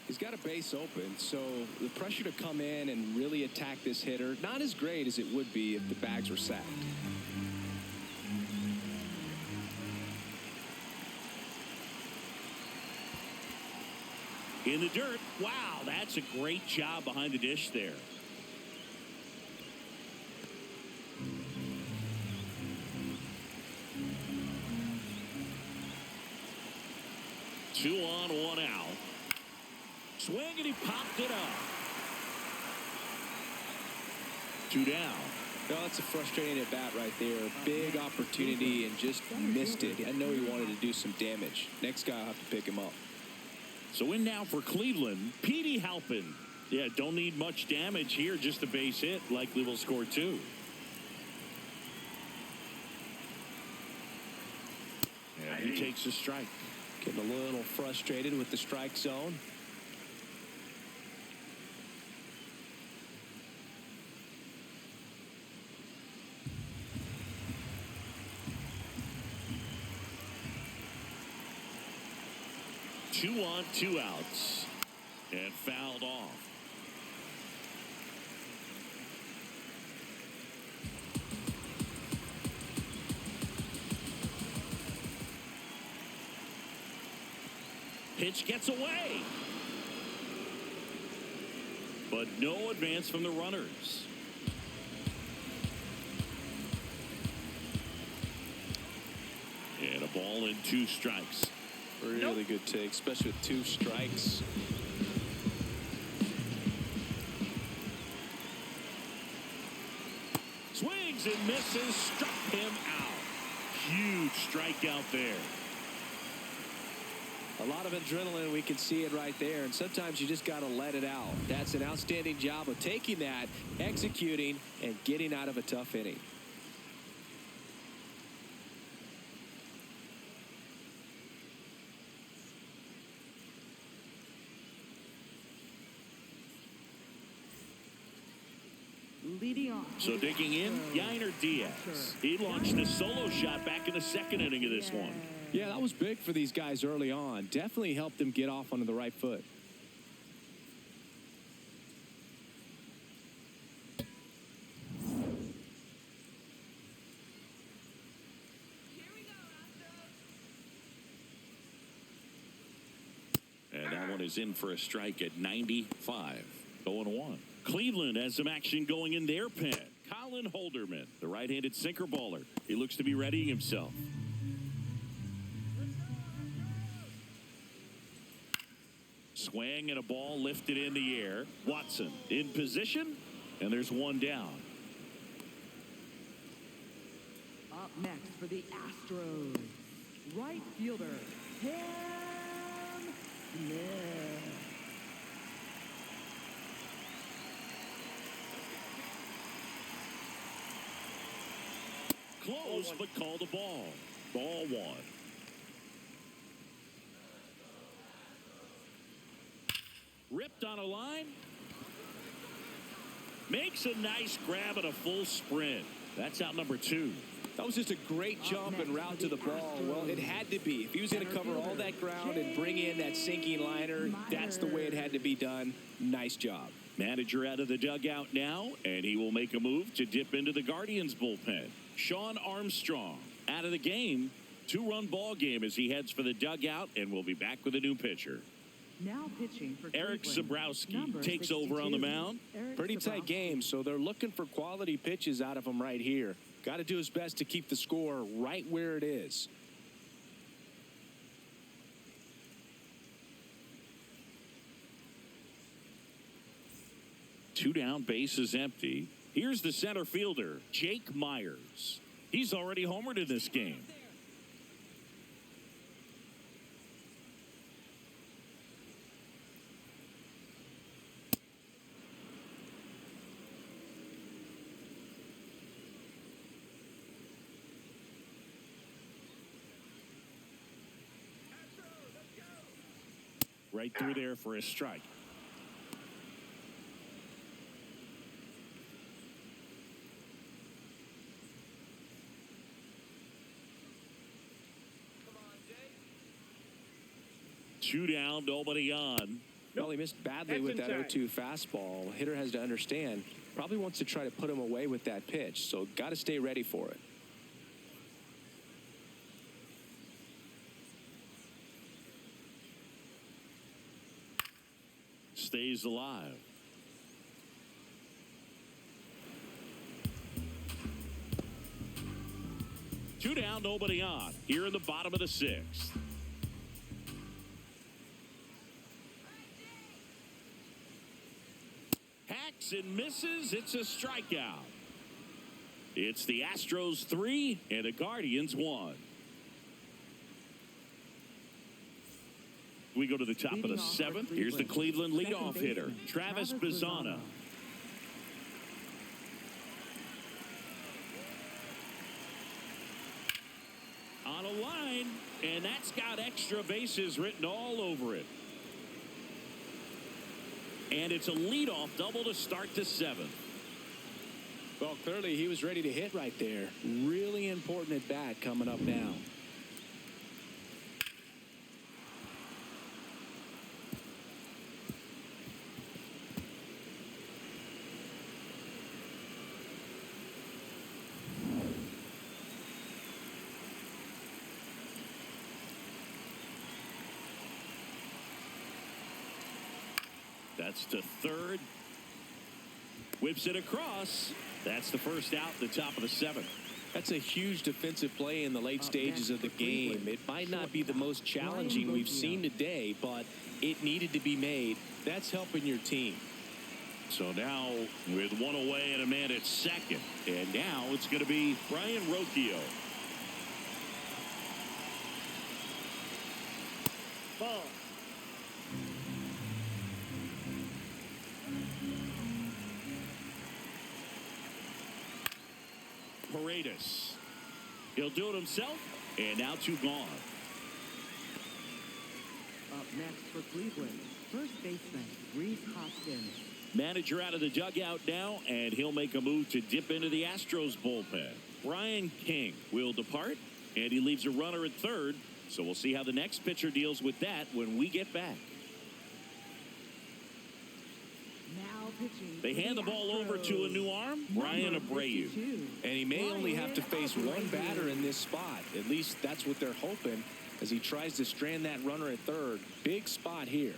He's got a base open, so the pressure to come in and really attack this hitter, not as great as it would be if the bags were sacked. In the dirt. Wow, that's a great job behind the dish there. swing, and he popped it up. 2 down. Well, that's a frustrating at bat right there. Big opportunity and just missed it. I know he wanted to do some damage. Next guy will have to pick him up. So in now for Cleveland, Petey Halpin. Yeah, don't need much damage here, just a base hit. Likely will score 2. And he takes a strike. Getting a little frustrated with the strike zone. Two on, 2 outs. And fouled off. Pitch gets away. But no advance from the runners. And a ball and 2 strikes. Really good take, especially with 2 strikes. Swings and misses, struck him out. Huge strikeout there. A lot of adrenaline, we can see it right there, and sometimes you just got to let it out. That's an outstanding job of taking that, executing, and getting out of a tough inning. Leading off. So digging in, Yainer Diaz. He launched a solo shot back in the 2nd inning of this one. Yeah, that was big for these guys early on. Definitely helped them get off onto the right foot. And that one is in for a strike at 95. 0-1. Cleveland has some action going in their pen. Colin Holderman, the right-handed sinker baller. He looks to be readying himself. Swing and a ball lifted in the air. Watson in position, and there's 1 down. Up next for the Astros, right fielder, Cam Smith. Close, but called a ball. Ball 1. Ripped on a line. Makes a nice grab at a full sprint. That's out number 2. That was just a great jump and route to the ball. Well, it had to be. If he was going to cover all that ground and bring in that sinking liner, that's the way it had to be done. Nice job. Manager out of the dugout now, and he will make a move to dip into the Guardians bullpen. Sean Armstrong out of the game. 2-run ball game as he heads for the dugout, and we'll be back with a new pitcher. Now pitching for Eric Cleveland, Zabrowski number takes over on the 62, mound. Eric Pretty tight Zabrowski. game, so they're looking for quality pitches out of him right here. Got to do his best to keep the score right where it is. Two down, base is empty. Here's the center fielder, Jake Myers. He's already homered in this game. Right through there for a strike. Two down, nobody on. Well, he missed badly with that 0-2 fastball. Hitter has to understand, probably wants to try to put him away with that pitch, so got to stay ready for it. Stays alive. Two down, nobody on. Here in the bottom of the 6th. And misses. It's a strikeout. It's the Astros 3 and the Guardians 1. We go to the top of the 7th. Here's the Cleveland leadoff hitter, Travis Bazzana. On a line, and that's got extra bases written all over it. And it's a leadoff double to start the 7th. Well, clearly he was ready to hit right there. Really important at bat coming up now. That's to third. Whips it across. That's the first out, the top of the 7th. That's a huge defensive play in the late stages of the game. It might not be the most challenging we've seen today, but it needed to be made. That's helping your team. So now with one away and a man at second. And now it's going to be Brian Rocchio. Ball. Paredes. He'll do it himself. And now 2 gone. Up next for Cleveland, first baseman Reese Hoskins. Manager out of the dugout now, and he'll make a move to dip into the Astros bullpen. Brian King will depart, and he leaves a runner at third. So we'll see how the next pitcher deals with that when we get back. Now pitching. They hand the ball over to a new arm, Ryan Abreu. And he may only have to face one batter in this spot. At least that's what they're hoping as he tries to strand that runner at third. Big spot here.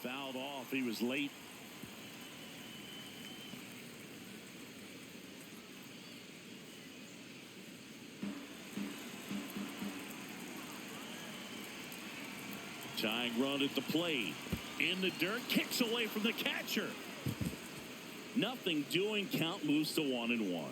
Fouled off. He was late. Tying run at the plate. In the dirt. Kicks away from the catcher. Nothing doing. Count moves to 1-1.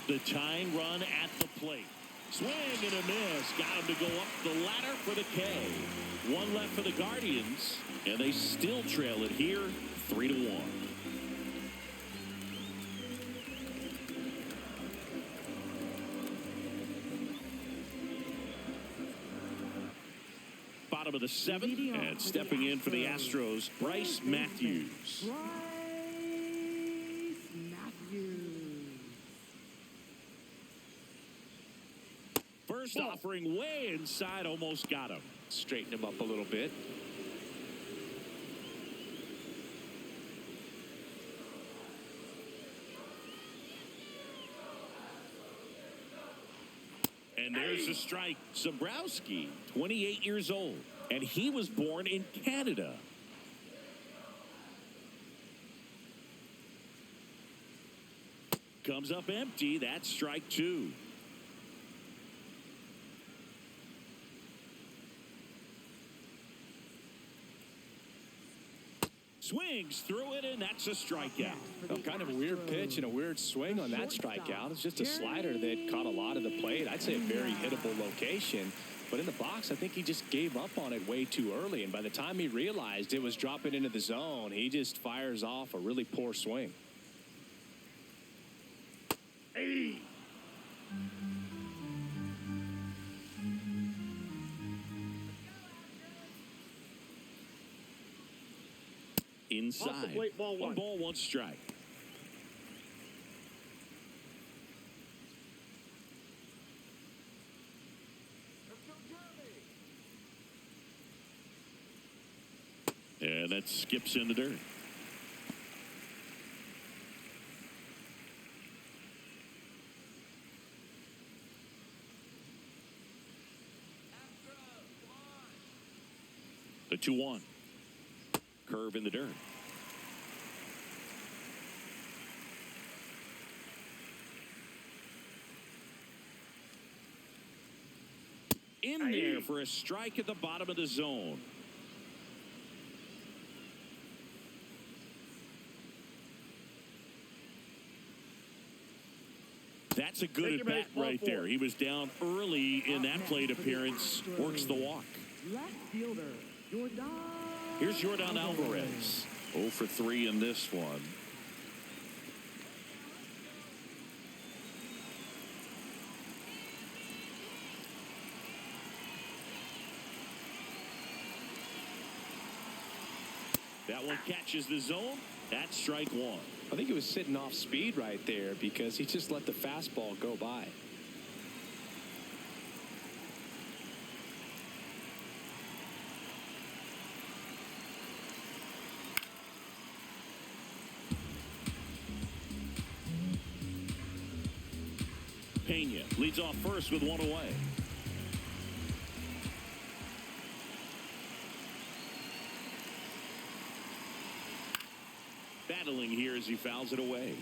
The tying run at the plate. Swing and a miss. Got him to go up the ladder for the K. 1 left for the Guardians, and they still trail it here 3-1. Bottom of the 7th, and stepping in for the Astros, Bryce Matthews. First offering way inside, almost got him. Straighten him up a little bit. And there's a strike. Zabrowski, 28 years old, and he was born in Canada. Comes up empty. That's strike 2. Swings through it, and that's a strikeout. Well, kind of a weird pitch and a weird swing on that strikeout. It's just a slider that caught a lot of the plate. I'd say a very hittable location. But in the box, I think he just gave up on it way too early. And by the time he realized it was dropping into the zone, he just fires off a really poor swing. Hey. Inside. Off the plate, ball 1. 1 ball, 1 strike. And that skips in the dirt. The 2-1. Curve in the dirt. In there for a strike at the bottom of the zone. That's a good at bat right there. He was down early in that plate appearance. Works the walk. Left fielder, Jordan. Here's Jordan Alvarez. 0 for 3 in this one. That one catches the zone. That's strike one. I think he was sitting off speed right there because he just let the fastball go by. Pena leads off first with one away. Battling here as he fouls it away.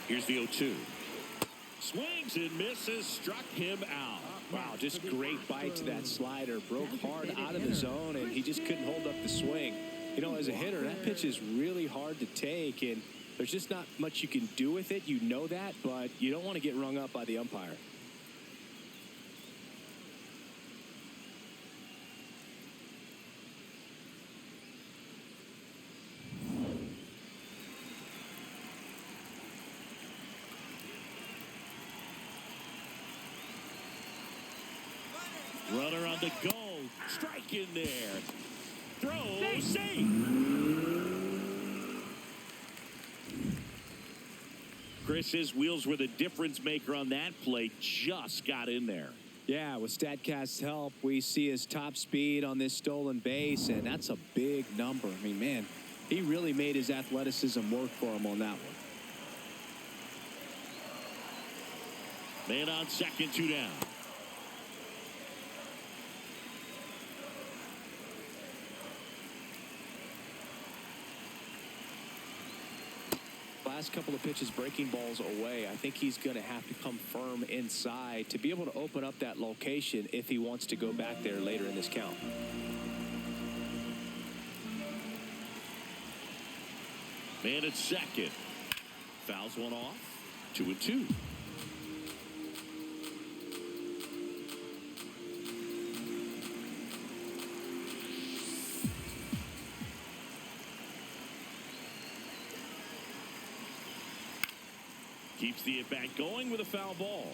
Here's the 0-2. Swings and misses, struck him out. Wow, just great bite to that slider. Broke hard out of the zone, and he just couldn't hold up the swing. You know, as a hitter, that pitch is really hard to take, and there's just not much you can do with it. You know that, but you don't want to get rung up by the umpire. Runner on the go. Strike in there. Throw. Safe. Chris, his wheels were the difference maker on that play. Just got in there. Yeah, with StatCast's help, we see his top speed on this stolen base, and that's a big number. I mean, man, he really made his athleticism work for him on that one. Man on second, 2 down. Last couple of pitches breaking balls away. I think he's going to have to come firm inside to be able to open up that location if he wants to go back there later in this count. Man at second. Fouls one off. 2-2. Keeps the at-bat going with a foul ball.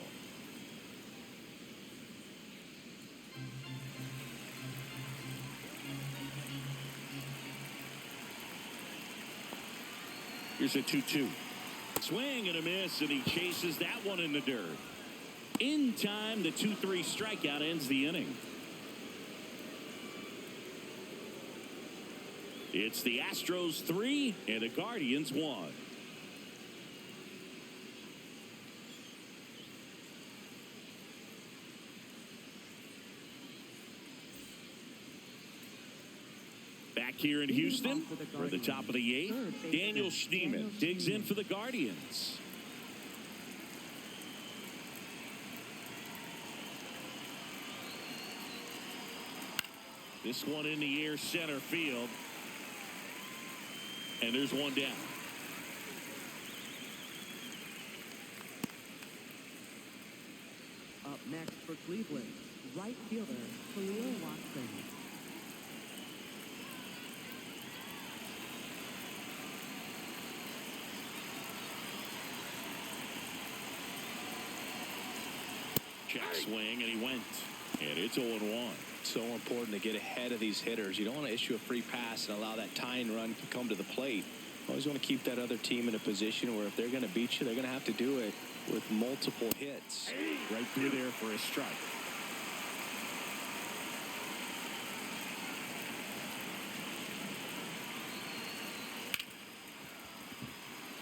Here's a 2-2. Swing and a miss, and he chases that one in the dirt. In time, the 2-3 strikeout ends the inning. It's the Astros 3 and the Guardians 1. Back here in Houston for the top of the 8th, Daniel Schneemann digs in for the Guardians. This one in the air center field. And there's one down. Up next for Cleveland, right fielder, Khalil Watson. Check swing, and he went. And it's 0-1. So important to get ahead of these hitters. You don't want to issue a free pass and allow that tying run to come to the plate. Always want to keep that other team in a position where if they're going to beat you, they're going to have to do it with multiple hits. Right through there for a strike.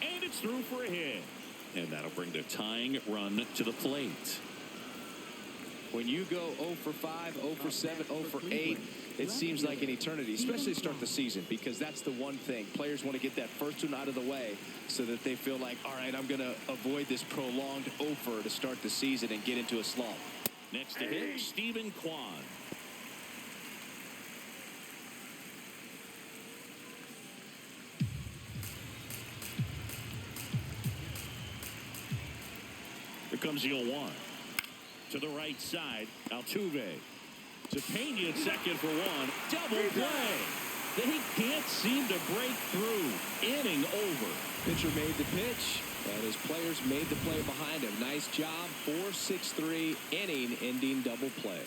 And it's through for a hit. And that'll bring the tying run to the plate. When you go 0 for 5, 0 for 7, 0 for 8, it seems like an eternity, especially to start the season, because that's the one thing. Players want to get that first one out of the way so that they feel like, all right, I'm going to avoid this prolonged 0 for to start the season and get into a slump. Next to hit, Stephen Kwan. Here comes the 0-1. To the right side, Altuve. To Pena at second for one. Double play. They can't seem to break through. Inning over. Pitcher made the pitch, and his players made the play behind him. Nice job. 4-6-3, inning-ending double play.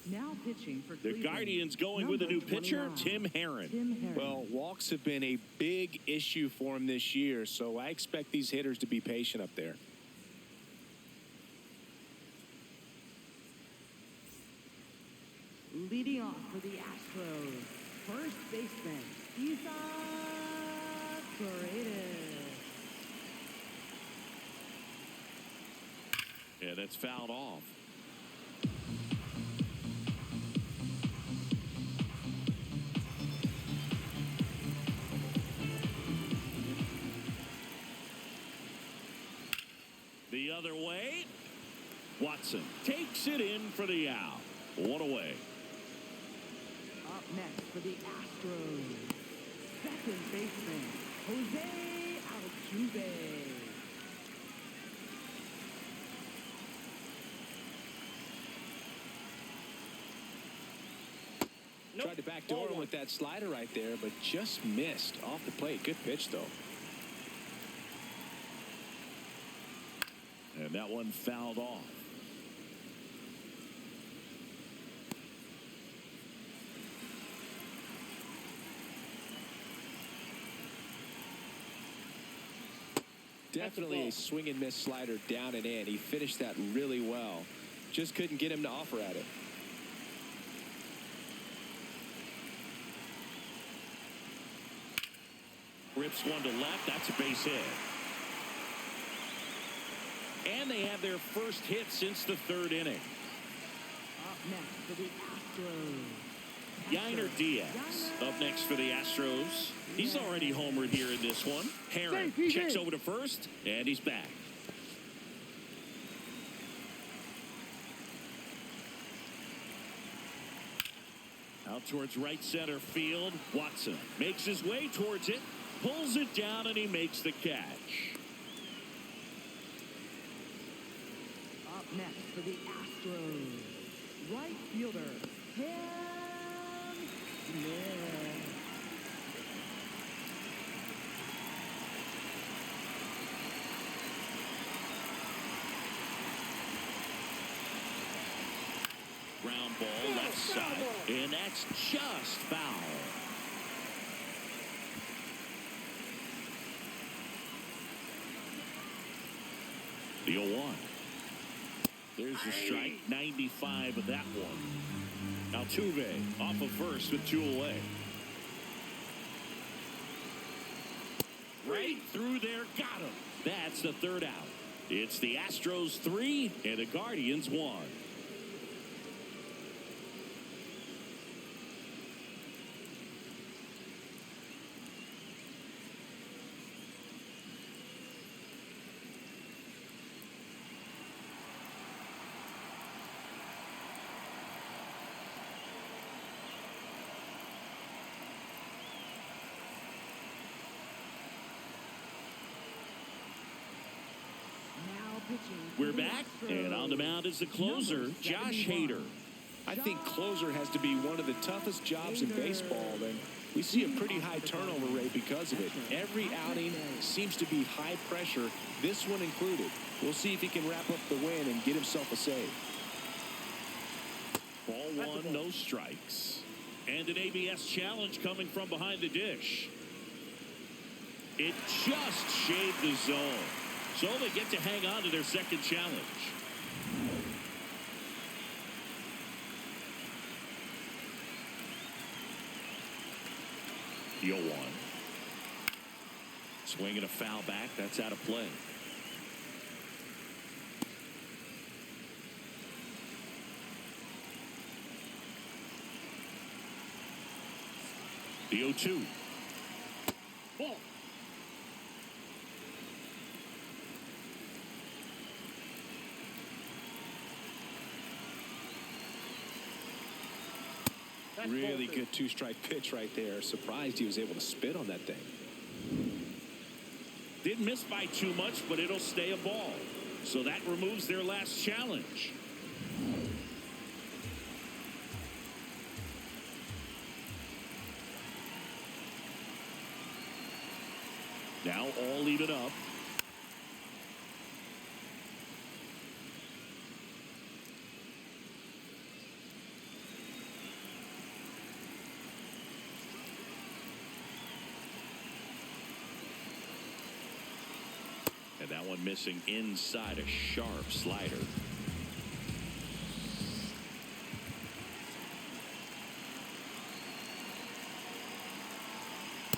Now pitching for The Cleveland, Guardians going with a new pitcher, 29, Tim Herron. Tim Herron. Well, walks have been a big issue for him this year, so I expect these hitters to be patient up there. Leading off for the Astros, first baseman, Isa Torres. Yeah, that's fouled off. The other way, Watson takes it in for the out. One away. Up next for the Astros, second baseman, Jose Altuve. Tried to backdoor him with that slider right there, but just missed off the plate. Good pitch, though. And that one fouled off. Definitely a swing and miss slider down and in. He finished that really well. Just couldn't get him to offer at it. Rips one to left. That's a base hit. And they have their first hit since the third inning. Up next for the Astros, Yainer Diaz up next for the Astros. He's already homered here in this one. Herron checks over to first, and he's back. Out towards right center field. Watson makes his way towards it, pulls it down, and he makes the catch. Up next for the Astros, right fielder, Cam Smith. Ground ball left side, and that's just foul. The 0-1. There's the strike. 95 of that one. Altuve off of first with two away. Right through there, got him. That's the third out. It's the Astros 3 and the Guardians 1. We're back, and on the mound is the closer, Josh Hader. I think closer has to be one of the toughest jobs in baseball. And we see a pretty high turnover rate because of it. Every outing seems to be high pressure, this one included. We'll see if he can wrap up the win and get himself a save. Ball one, no strikes. And an ABS challenge coming from behind the dish. It just shaved the zone. So they get to hang on to their second challenge. The 0-1. Swinging a foul back. That's out of play. The 0-2. Ball. Really good two-strike pitch right there. Surprised he was able to spit on that thing. Didn't miss by too much, but it'll stay a ball. So that removes their last challenge. Now all even up. And that one missing inside, a sharp slider.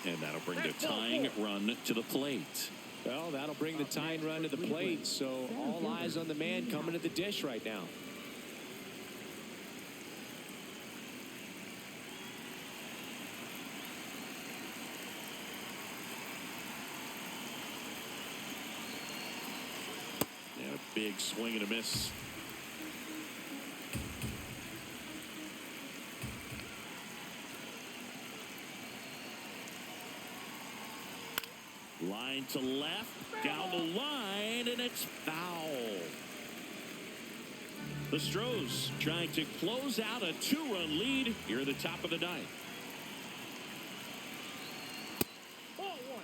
And that'll bring the tying run to the plate. Well, that'll bring the tying run to the plate. So all eyes on the man coming to the dish right now. And a big swing and a miss. Line to left, down the line, and it's foul. The Astros trying to close out a 2-run lead here at the top of the ninth. Ball one.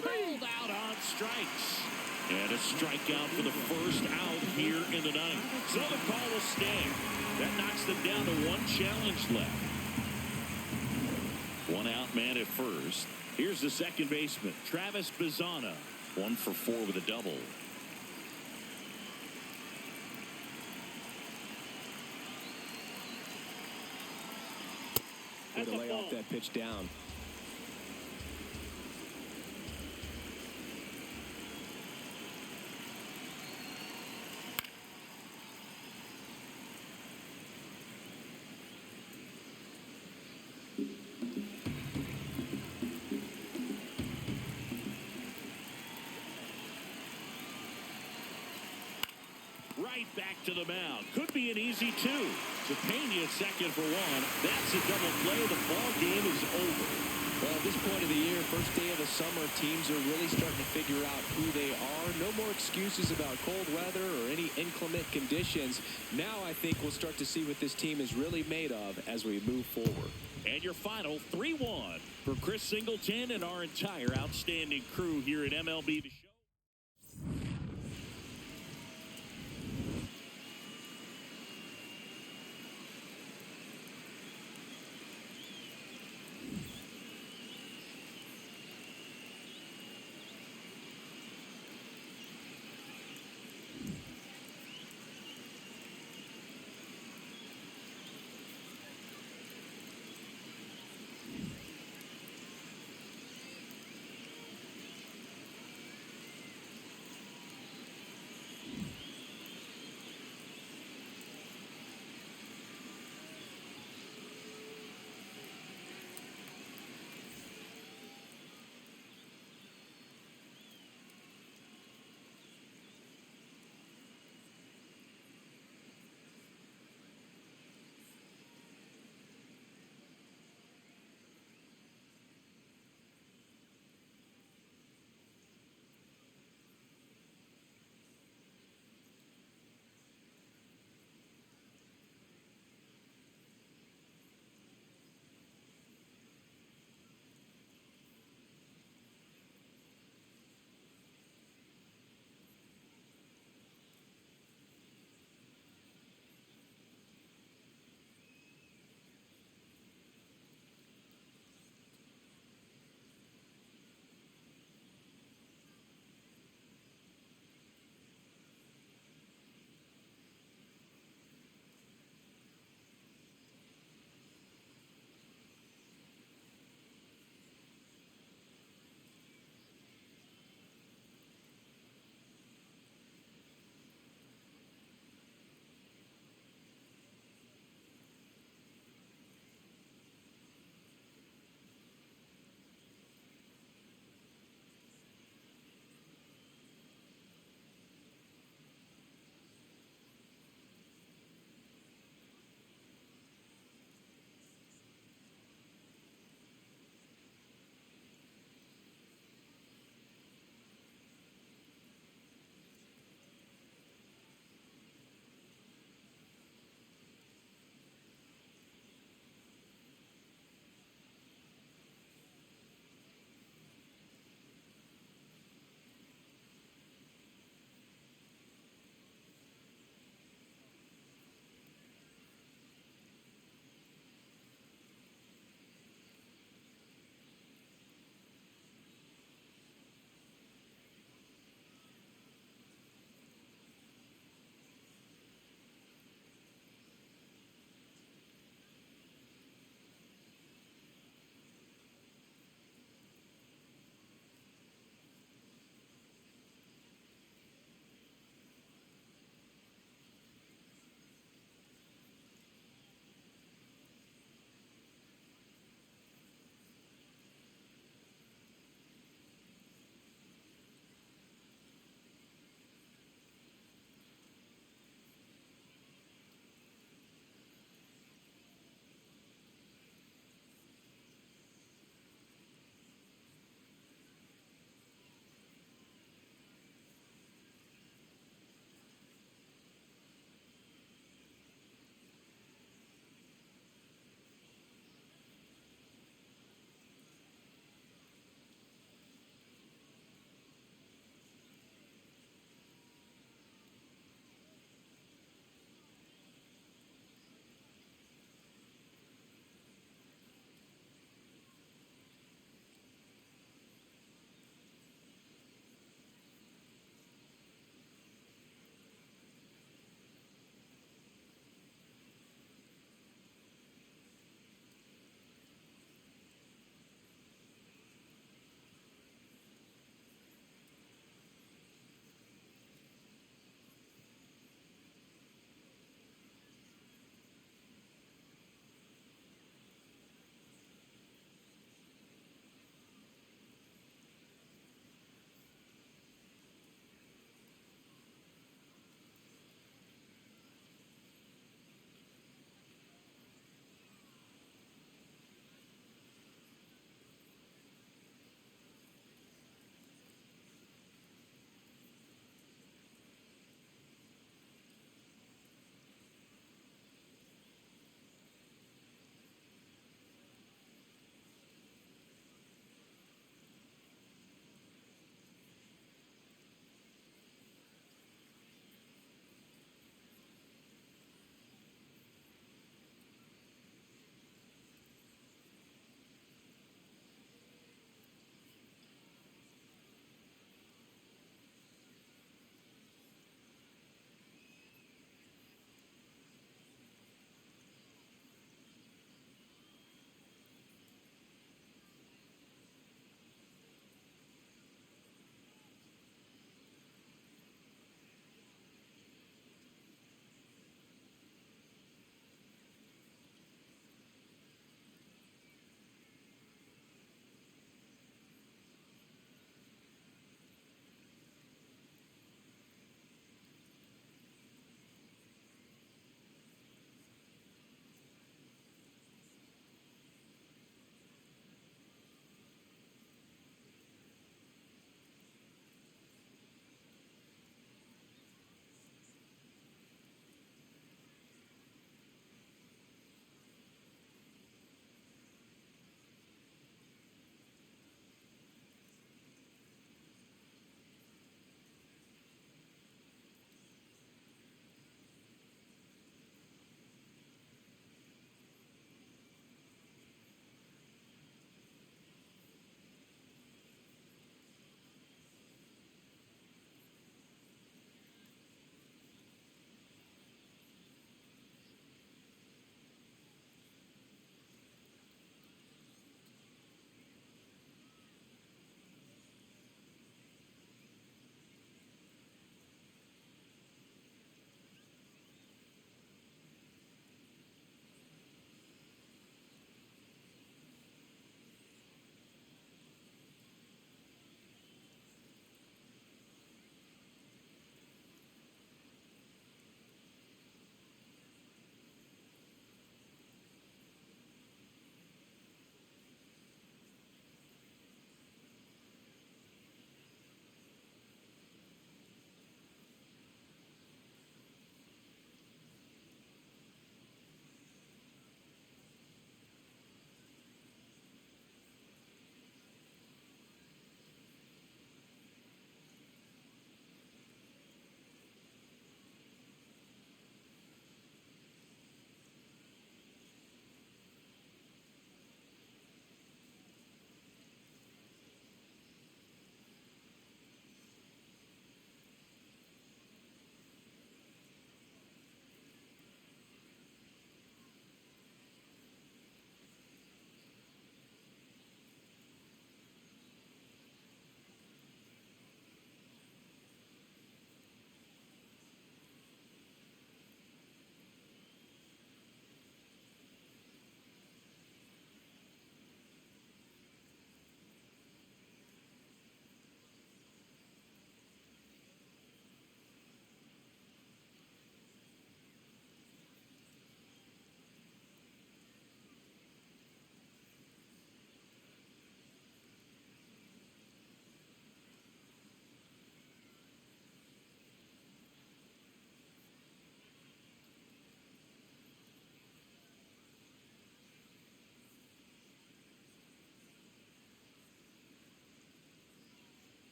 Pulled out on strikes. And a strikeout for the first out here in the ninth. So the call will stand. That knocks them down to one challenge left. One out man at first. Here's the second baseman, Travis Bazzana. 1 for 4 with a double. Way to lay off that pitch down. Right back to the mound. Could be an easy 2. Zapania second for 1. That's a double play. The ball game is over. Well, at this point of the year, first day of the summer, teams are really starting to figure out who they are. No more excuses about cold weather or any inclement conditions. Now I think we'll start to see what this team is really made of as we move forward. And your final 3-1 for Chris Singleton and our entire outstanding crew here at MLB The Show.